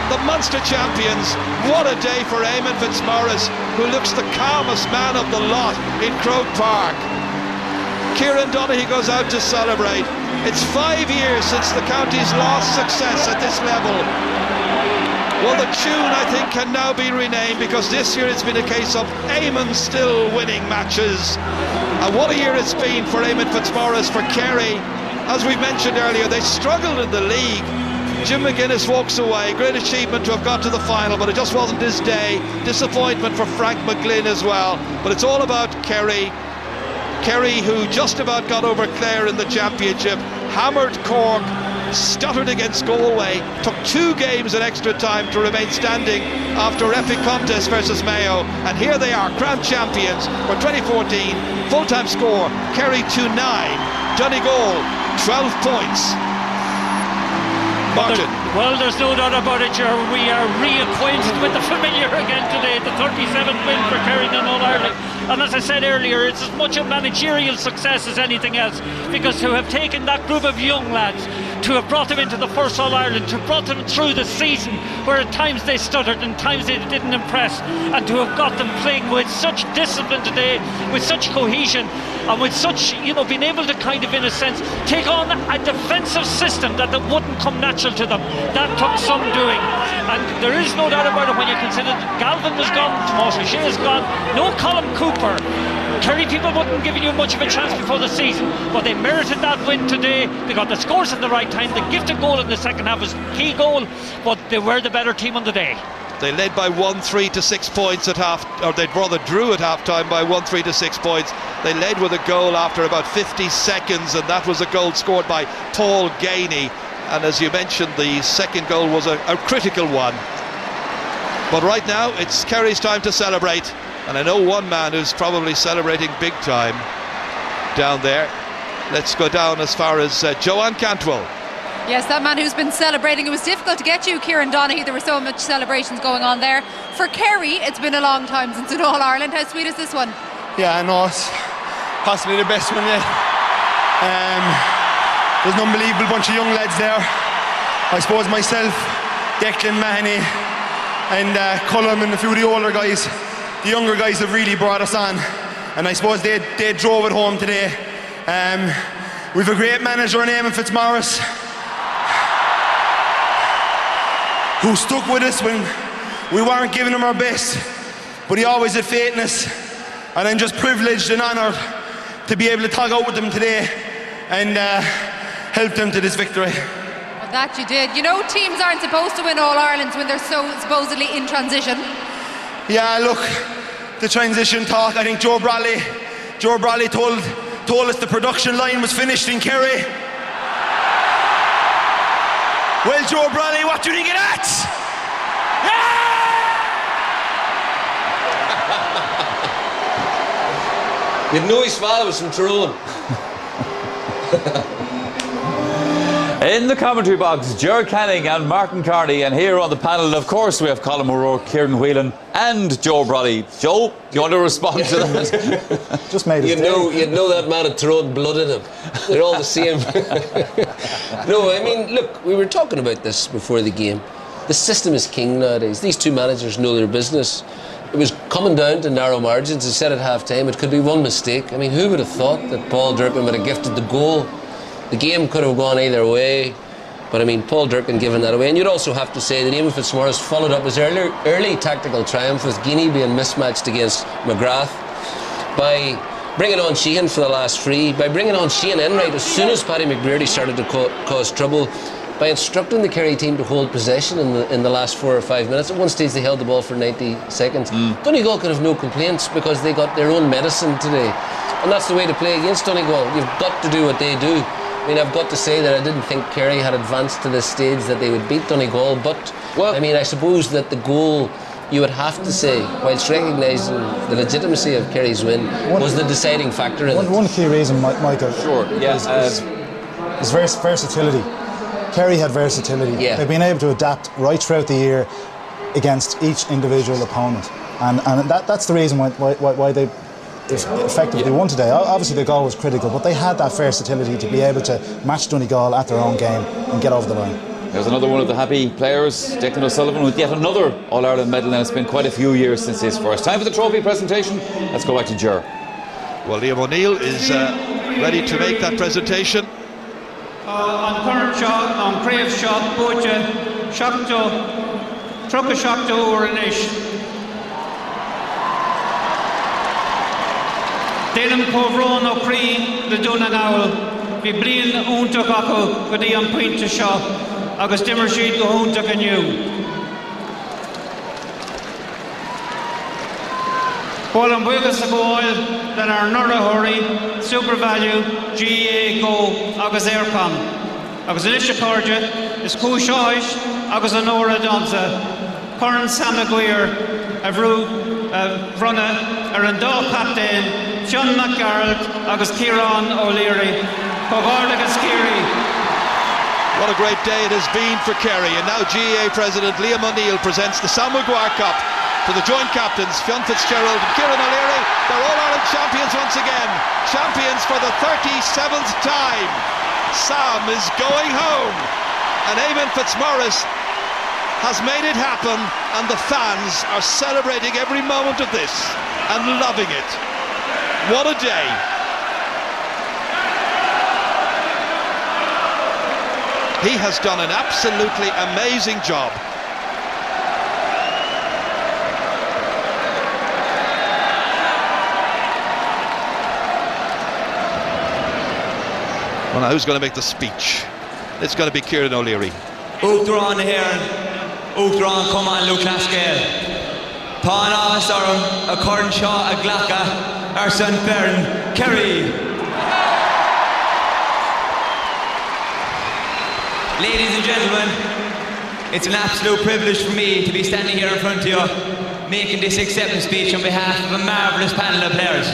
the Munster champions. What a day for Eamon Fitzmaurice, who looks the calmest man of the lot in Croke Park. Kieran Donaghy goes out to celebrate. It's 5 years since the county's last success at this level. Well, the tune, I think, can now be renamed, because this year it's been a case of Eamon still winning matches. And what a year it's been for Eamon Fitzmaurice, for Kerry. As we mentioned earlier, they struggled in the league. Jim McGuinness walks away. Great achievement to have got to the final, but it just wasn't his day. Disappointment for Frank McGlynn as well. But it's all about Kerry. Kerry, who just about got over Clare in the championship, hammered Cork, stuttered against Galway, took 2 games in extra time to remain standing after epic contest versus Mayo, and here they are, crowned champions for 2014. Full-time score, Kerry 2-9, Donegal 12 points. Martin. Well, there's no doubt about it, we are reacquainted with the familiar again today. The 37th win for Kerry in All Ireland. And as I said earlier, it's as much a managerial success as anything else, because to have taken that group of young lads, to have brought them into the first All Ireland, to have brought them through the season where at times they stuttered and times they didn't impress, and to have got them playing with such discipline today, with such cohesion, and with such, being able to kind of, in a sense, take on a defensive system that wouldn't come natural to them. That took some doing, and there is no doubt about it when you consider Galvin was gone, Tomas O'Shea is gone, no Colm Cooper. Kerry people wouldn't give you much of a chance before the season, but they merited that win today. They got the scores at the right time. The gifted goal in the second half was key goal, but they were the better team on the day. They led by 1-3 to 6 points at half, or they'd rather drew at half time by 1-3 to 6 points. They led with a goal after about 50 seconds, and that was a goal scored by Paul Gainey. And as you mentioned, the second goal was a critical one. But right now it's Kerry's time to celebrate, and I know one man who's probably celebrating big time down there. Let's go down as far as Joanne Cantwell. Yes, that man who's been celebrating. It was difficult to get you, Kieran Donaghy. There were so much celebrations going on there. For Kerry, it's been a long time since an All Ireland. How sweet is this one? Yeah, I know, it's possibly the best one yet. There's an unbelievable bunch of young lads there. I suppose myself, Declan Mahoney and Cullum and a few of the older guys, the younger guys have really brought us on, and I suppose they drove it home today. We've a great manager in Eamon Fitzmaurice who stuck with us when we weren't giving him our best, but he always had faith in us, and I'm just privileged and honoured to be able to tug out with them today and help them to this victory. That you did. You know, teams aren't supposed to win All Irelands when they're so supposedly in transition. Yeah, look, the transition talk, I think Joe Bradley told us the production line was finished in Kerry. Well, Joe Bradley, what do you think of that? You'd know his father was from Tyrone. In the commentary box, Ger Canning and Martin Carney, and here on the panel, of course, we have Colin O'Rourke, Kieran Whelan and Joe Bradley. Joe, do you want to respond to that? Just made his you'd know that man had Tyrone blood in him. They're all the same. No, I mean, look, we were talking about this before the game. The system is king nowadays. These two managers know their business. It was coming down to narrow margins. I said at half-time, it could be one mistake. I mean, who would have thought that Paul Durkin would have gifted the goal? The game could have gone either way, but I mean, Paul Durkin giving that away. And you'd also have to say that Eamon Fitzmaurice followed up his early tactical triumph with Guinea being mismatched against McGrath by bringing on Sheehan for the last free, by bringing on Shane Enright as soon as Paddy McBrearty started to cause trouble, by instructing the Kerry team to hold possession in the last 4 or 5 minutes. At one stage they held the ball for 90 seconds. Donegal could have no complaints because they got their own medicine today, and that's the way to play against Donegal. You've got to do what they do. I mean, I've got to say that I didn't think Kerry had advanced to this stage that they would beat Donegal, but well, I mean, I suppose that the goal, you would have to say, whilst recognising the legitimacy of Kerry's win, was the deciding factor in it. One key reason, Michael, is versatility. Kerry had versatility. Yeah. They've been able to adapt right throughout the year against each individual opponent, and that's the reason why they effectively won today. Obviously the goal was critical, but they had that versatility to be able to match Donegal at their own game and get over the line. There's another one of the happy players, Declan O'Sullivan, with yet another All-Ireland medal, and it's been quite a few years since his first. Time for the trophy presentation. Let's go back to Ger. Well, Liam O'Neill is ready to make that presentation. On current shot, on Crave shot, Boja, Shakto, Trucka Shakto or Anish. Dylan Povron O'Cree, the Donegal, Biblian Untuk Ako, with the point to shot, August Dimmersheet go Untuk and you. Poland Wiggles the goal, that are not a hurry, super value, GA go, August Aircom. August Alicia Corja, is Kushoish, August Honora Donza, Corin Samaguir, Avru, Vruna, Arundel Captain, Sean McGarrett, August Kieran O'Leary, Cogarda Kerry. What a great day it has been for Kerry, and now GAA President Liam O'Neill presents the Sam Maguire Cup to the joint captains Fionn Fitzgerald and Kieran O'Leary. They're All-Ireland champions once again, champions for the 37th time. Sam is going home, and Eamon Fitzmaurice has made it happen, and the fans are celebrating every moment of this and loving it. What a day. He has done an absolutely amazing job. Well, now who's going to make the speech? It's going to be Kieran O'Leary. Uachtarán here, Uachtarán come on Luke Lascale. Tá nás a Corn Shaw a Glacha, our son Fern, Kerry. Ladies and gentlemen, it's an absolute privilege for me to be standing here in front of you, making this acceptance speech on behalf of a marvellous panel of players.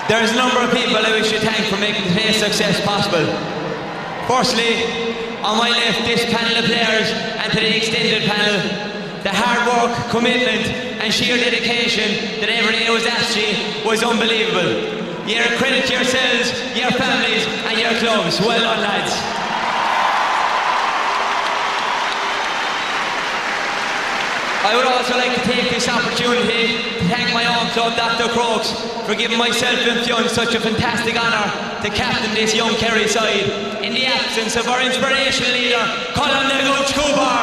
There's a number of people I wish to thank for making today's success possible. Firstly, on my left, this panel of players, and to the extended panel, the hard work, commitment and sheer dedication that everything that was asked of you was unbelievable. You're a credit to yourselves, your families and your clubs. Well done, lads. I would also like to take this opportunity to thank my own club, Dr. Crokes, for giving myself and Fionn such a fantastic honour to captain this young Kerry side in the absence of our inspirational leader, Colin the Gooch Cooper.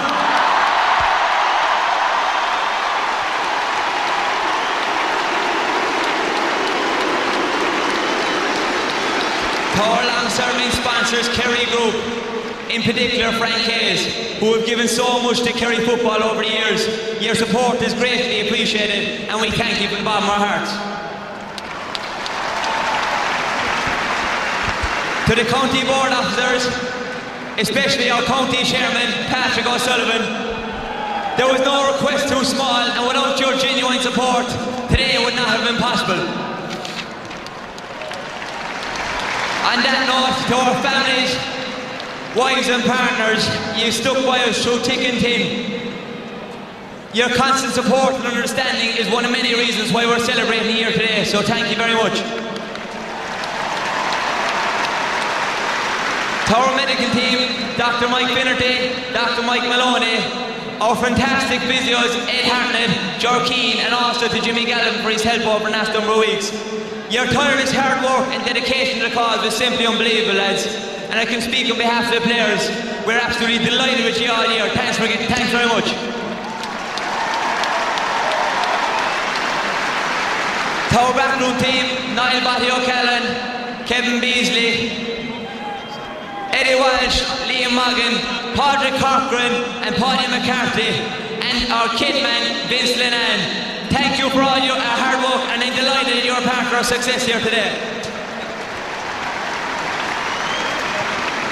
To our long-serving sponsors, Kerry Group, in particular Frank Hayes, who have given so much to Kerry football over the years. Your support is greatly appreciated and we thank you from the bottom of our hearts. To the county board officers, especially our county chairman, Patrick O'Sullivan, there was no request too small, and without your genuine support, today would not have been possible. On that note, to our families, wives and partners, you stuck by us through thick and thin. Your constant support and understanding is one of many reasons why we're celebrating here today, so thank you very much. To our medical team, Dr. Mike Finnerty, Dr. Mike Maloney, our fantastic physios, Ed Hartnett, Ger Keane, and also to Jimmy Gallen for his help over the last number of weeks. Your tireless hard work and dedication to the cause was simply unbelievable, lads. And I can speak on behalf of the players. We're absolutely delighted with you all here. Thanks very much. To our backroom team, Niall Batty O'Callaghan, Kevin Beasley, Eddie Walsh, Liam Moggan, Padraig Corcoran and Paddy McCarthy, and our kid man, Vince Lennon. Thank you for all your hard work, and I'm delighted that you're a part of our success here today.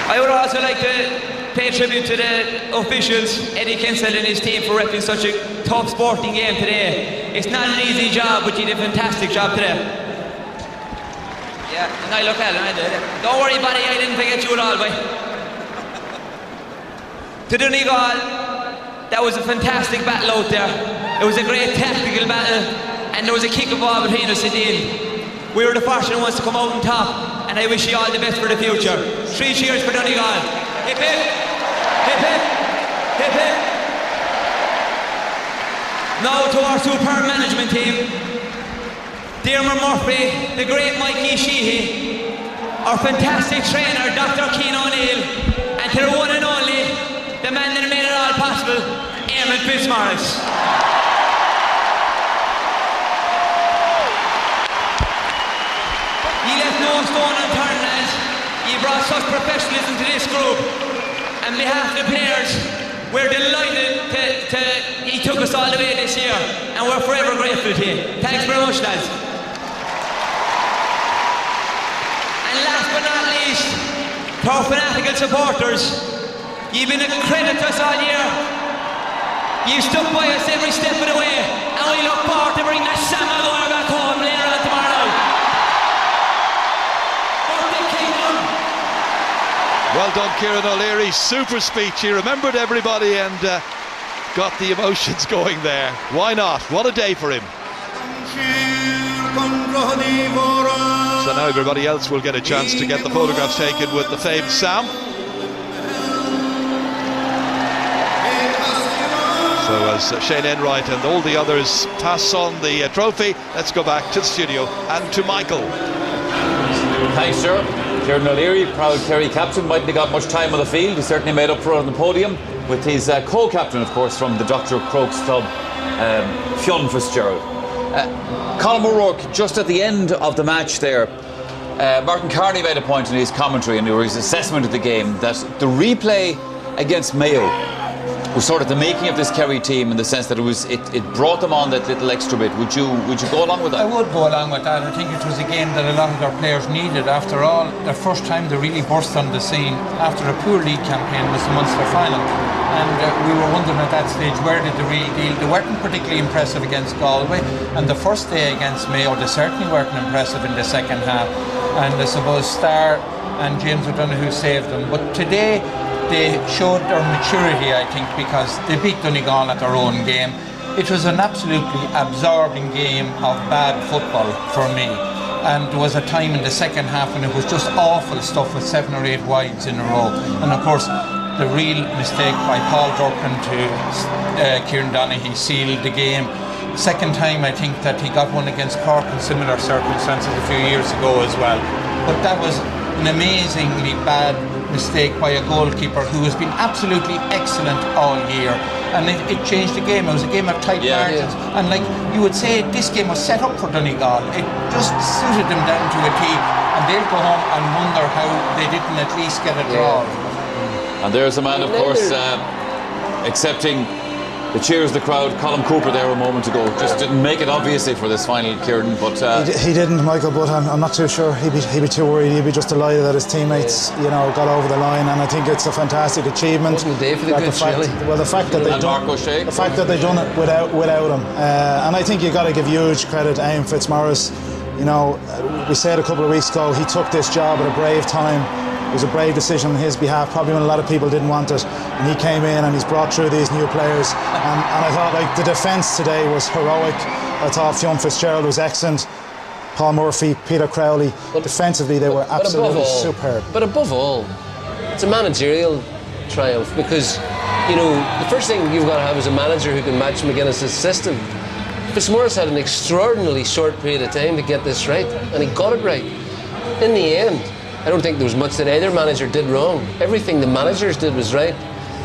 I would also like to pay tribute to the officials, Eddie Kinsell and his team, for repping such a tough sporting game today. It's not an easy job, but you did a fantastic job today. Yeah, and I look at it, I did it. Don't worry, buddy, I didn't forget you at all, boy. To Donegal, that was a fantastic battle out there. It was a great tactical battle, and there was a kick of ball between us at the end. We were the fortunate ones to come out on top, and I wish you all the best for the future. 3 cheers for Donegal. Hip hip, hip hip, hip hip. Now to our superb management team. Dermot Murphy, the great Mikey Sheehy, our fantastic trainer, Dr. Keane O'Neill, and to the one and only, the man that made it all possible, Eamon Fitzmaurice. He left no stone unturned, lads. He brought such professionalism to this group. On behalf of the players, we're delighted he took us all the way this year, and we're forever grateful to you. Thanks very much, lads. And last but not least, to our fanatical supporters, you've been a credit to us all year. You stuck by us every step of the way, and we look forward to bringing that Sam Maguire back home later on tomorrow night. Well done, Kieran O'Leary. Super speech. He remembered everybody and got the emotions going there. Why not? What a day for him. So now everybody else will get a chance to get the photographs taken with the famed Sam. So as Shane Enright and all the others pass on the trophy, let's go back to the studio and to Michael. Thanks, sir. Kieran O'Leary, proud Kerry captain, mightn't have got much time on the field. He certainly made up for it on the podium with his co-captain, of course, from the Dr. Crokes club, Fionn Fitzgerald. Colin O'Rourke, just at the end of the match there, Martin Carney made a point in his commentary and his assessment of the game that the replay against Mayo was sort of the making of this Kerry team, in the sense that it brought them on that little extra bit. Would you go along with that? I would go along with that. I think it was a game that a lot of their players needed. After all, the first time they really burst on the scene after a poor league campaign was the Munster final, and we were wondering at that stage, where did the real deal? They weren't particularly impressive against Galway, and the first day against Mayo they certainly weren't impressive in the second half, and I suppose Starr and James O'Donoghue saved them. But today they showed their maturity, I think, because they beat Donegal at their own game. It was an absolutely absorbing game of bad football for me. And there was a time in the second half when it was just awful stuff with 7 or 8 wides in a row. And of course, the real mistake by Paul Durkin to Kieran Donaghy sealed the game. Second time, I think, that he got one against Cork in similar circumstances a few years ago as well. But that was an amazingly bad mistake by a goalkeeper who has been absolutely excellent all year, and it changed the game. It was a game of tight margins, and like you would say, this game was set up for Donegal. It just suited them down to a T, and they'll go home and wonder how they didn't at least get a draw. And there's a man, of course, accepting the cheers of the crowd. Colm Cooper there a moment ago. Just didn't make it obviously for this final, Kieran, but he didn't, Michael. But I'm not too sure. He'd be too worried. He'd be just delighted that his teammates, got over the line. And I think it's a fantastic achievement. Wasn't a day for the goods, really. Well, the fact that they've done it without him, and I think you got to give huge credit to Eamon Fitzmaurice. We said a couple of weeks ago he took this job at a brave time. It was a brave decision on his behalf, probably when a lot of people didn't want it, and he came in and he's brought through these new players, and I thought the defence today was heroic. I thought Fionn Fitzgerald was excellent, Paul Murphy, Peter Crowley. Defensively they were absolutely superb. But above all, it's a managerial triumph, because the first thing you've got to have is a manager who can match McGuinness's system. Fitzmaurice had an extraordinarily short period of time to get this right, and he got it right. In the end, I don't think there was much that either manager did wrong. Everything the managers did was right.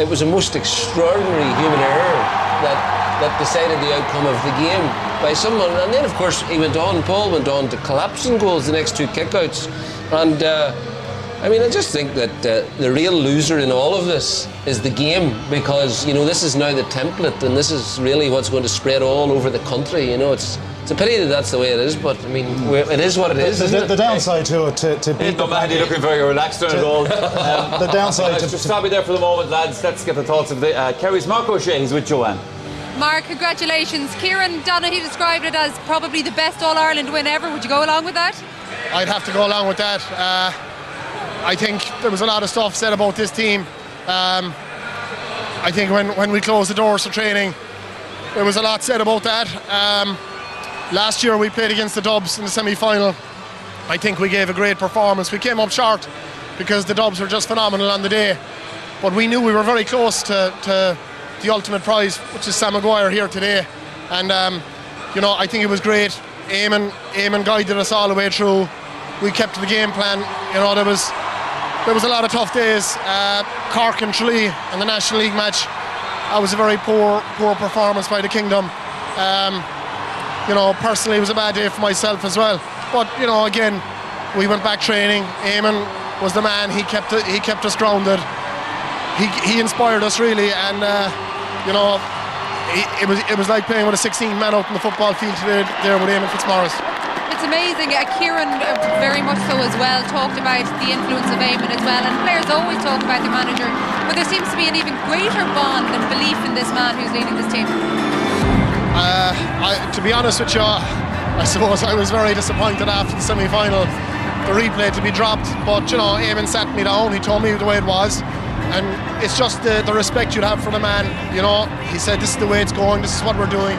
It was a most extraordinary human error that decided the outcome of the game by someone. And then, of course, Paul went on to collapse in goals the next 2 kickouts. And I just think that the real loser in all of this is the game, because this is now the template, and this is really what's going to spread all over the country. It's a pity that that's the way it is, but it is what it is. The downside to it, to beat the Mandy looking very relaxed on it all. The downside to stop you there for the moment, lads. Let's get the thoughts of Kerry's Mark O'Shea. He's with Joanne. Mark, congratulations. Kieran Donaghy described it as probably the best All Ireland win ever. Would you go along with that? I'd have to go along with that. I think there was a lot of stuff said about this team. I think when we closed the doors to training, there was a lot said about that. Last year we played against the Dubs in the semi-final. I think we gave a great performance. We came up short because the Dubs were just phenomenal on the day, but we knew we were very close to the ultimate prize, which is Sam Maguire here today. And I think it was great. Eamon guided us all the way through. We kept to the game plan. There was a lot of tough days. Cork and Tralee in the National League match, that was a very poor performance by the Kingdom. Personally, it was a bad day for myself as well. But again, we went back training. Eamon was the man. He kept us grounded. He inspired us really, and it was like playing with a 16-man out in the football field today there with Eamon Fitzmaurice. It's amazing. Kieran very much so as well talked about the influence of Eamon as well, and players always talk about the manager, but there seems to be an even greater bond and belief in this man who's leading this team. To be honest with you, I suppose I was very disappointed after the semi-final, the replay to be dropped, but Eamon sat me down, he told me the way it was, and it's just the respect you'd have for the man. He said this is the way it's going, this is what we're doing.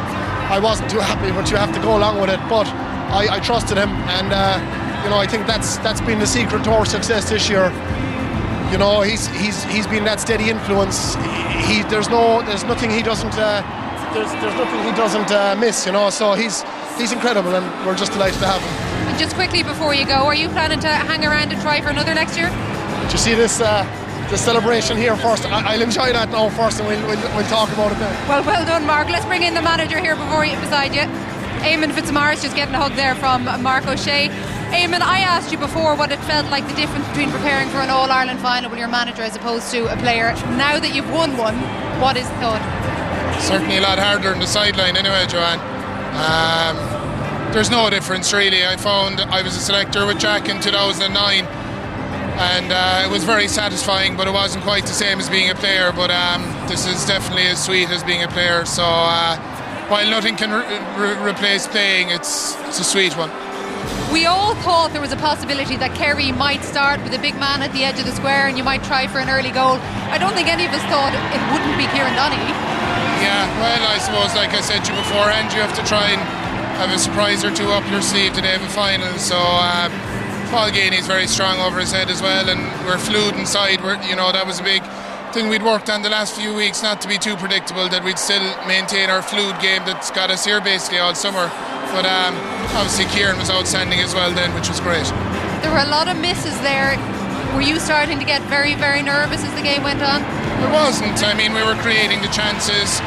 I wasn't too happy, but you have to go along with it, but I trusted him, and I think that's been the secret to our success this year. He's been that steady influence. There's nothing he doesn't miss, so he's incredible, and we're just delighted to have him. And just quickly before you go, are you planning to hang around and try for another next year? Did you see this celebration here first? I'll enjoy that now first, and we'll talk about it then. Well done, Mark. Let's bring in the manager here beside you. Eamon Fitzmaurice just getting a hug there from Mark O'Shea. Eamon, I asked you before what it felt like, the difference between preparing for an All-Ireland final with your manager as opposed to a player. Now that you've won one, what is the thought? Certainly a lot harder on the sideline anyway, Joanne. There's no difference really. I found I was a selector with Jack in 2009 and it was very satisfying, but it wasn't quite the same as being a player, but this is definitely as sweet as being a player, so while nothing can replace playing, it's a sweet one. We all thought there was a possibility that Kerry might start with a big man at the edge of the square and you might try for an early goal. I don't think any of us thought it wouldn't be Kieran Donaghy. Yeah, well, I suppose, like I said to you beforehand, you have to try and have a surprise or two up your sleeve the day of a final. So Paul Geaney's very strong over his head as well, and we're fluid inside. That was a big thing we'd worked on the last few weeks, not to be too predictable, that we'd still maintain our fluid game that's got us here basically all summer. But obviously Kieran was outstanding as well then, which was great. There were a lot of misses there. Were you starting to get very, very nervous as the game went on? It wasn't. I mean, we were creating the chances.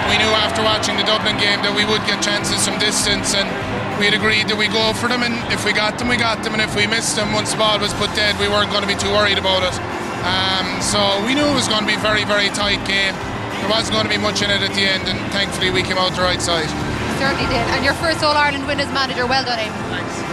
We knew after watching the Dublin game that we would get chances from distance, and we had agreed that we go for them, and if we got them, we got them, and if we missed them once the ball was put dead, we weren't going to be too worried about it. So we knew it was going to be a very, very tight game. There wasn't going to be much in it at the end, and thankfully we came out the right side. Certainly did. And your first All-Ireland win as manager, well done, Eamon. Thanks.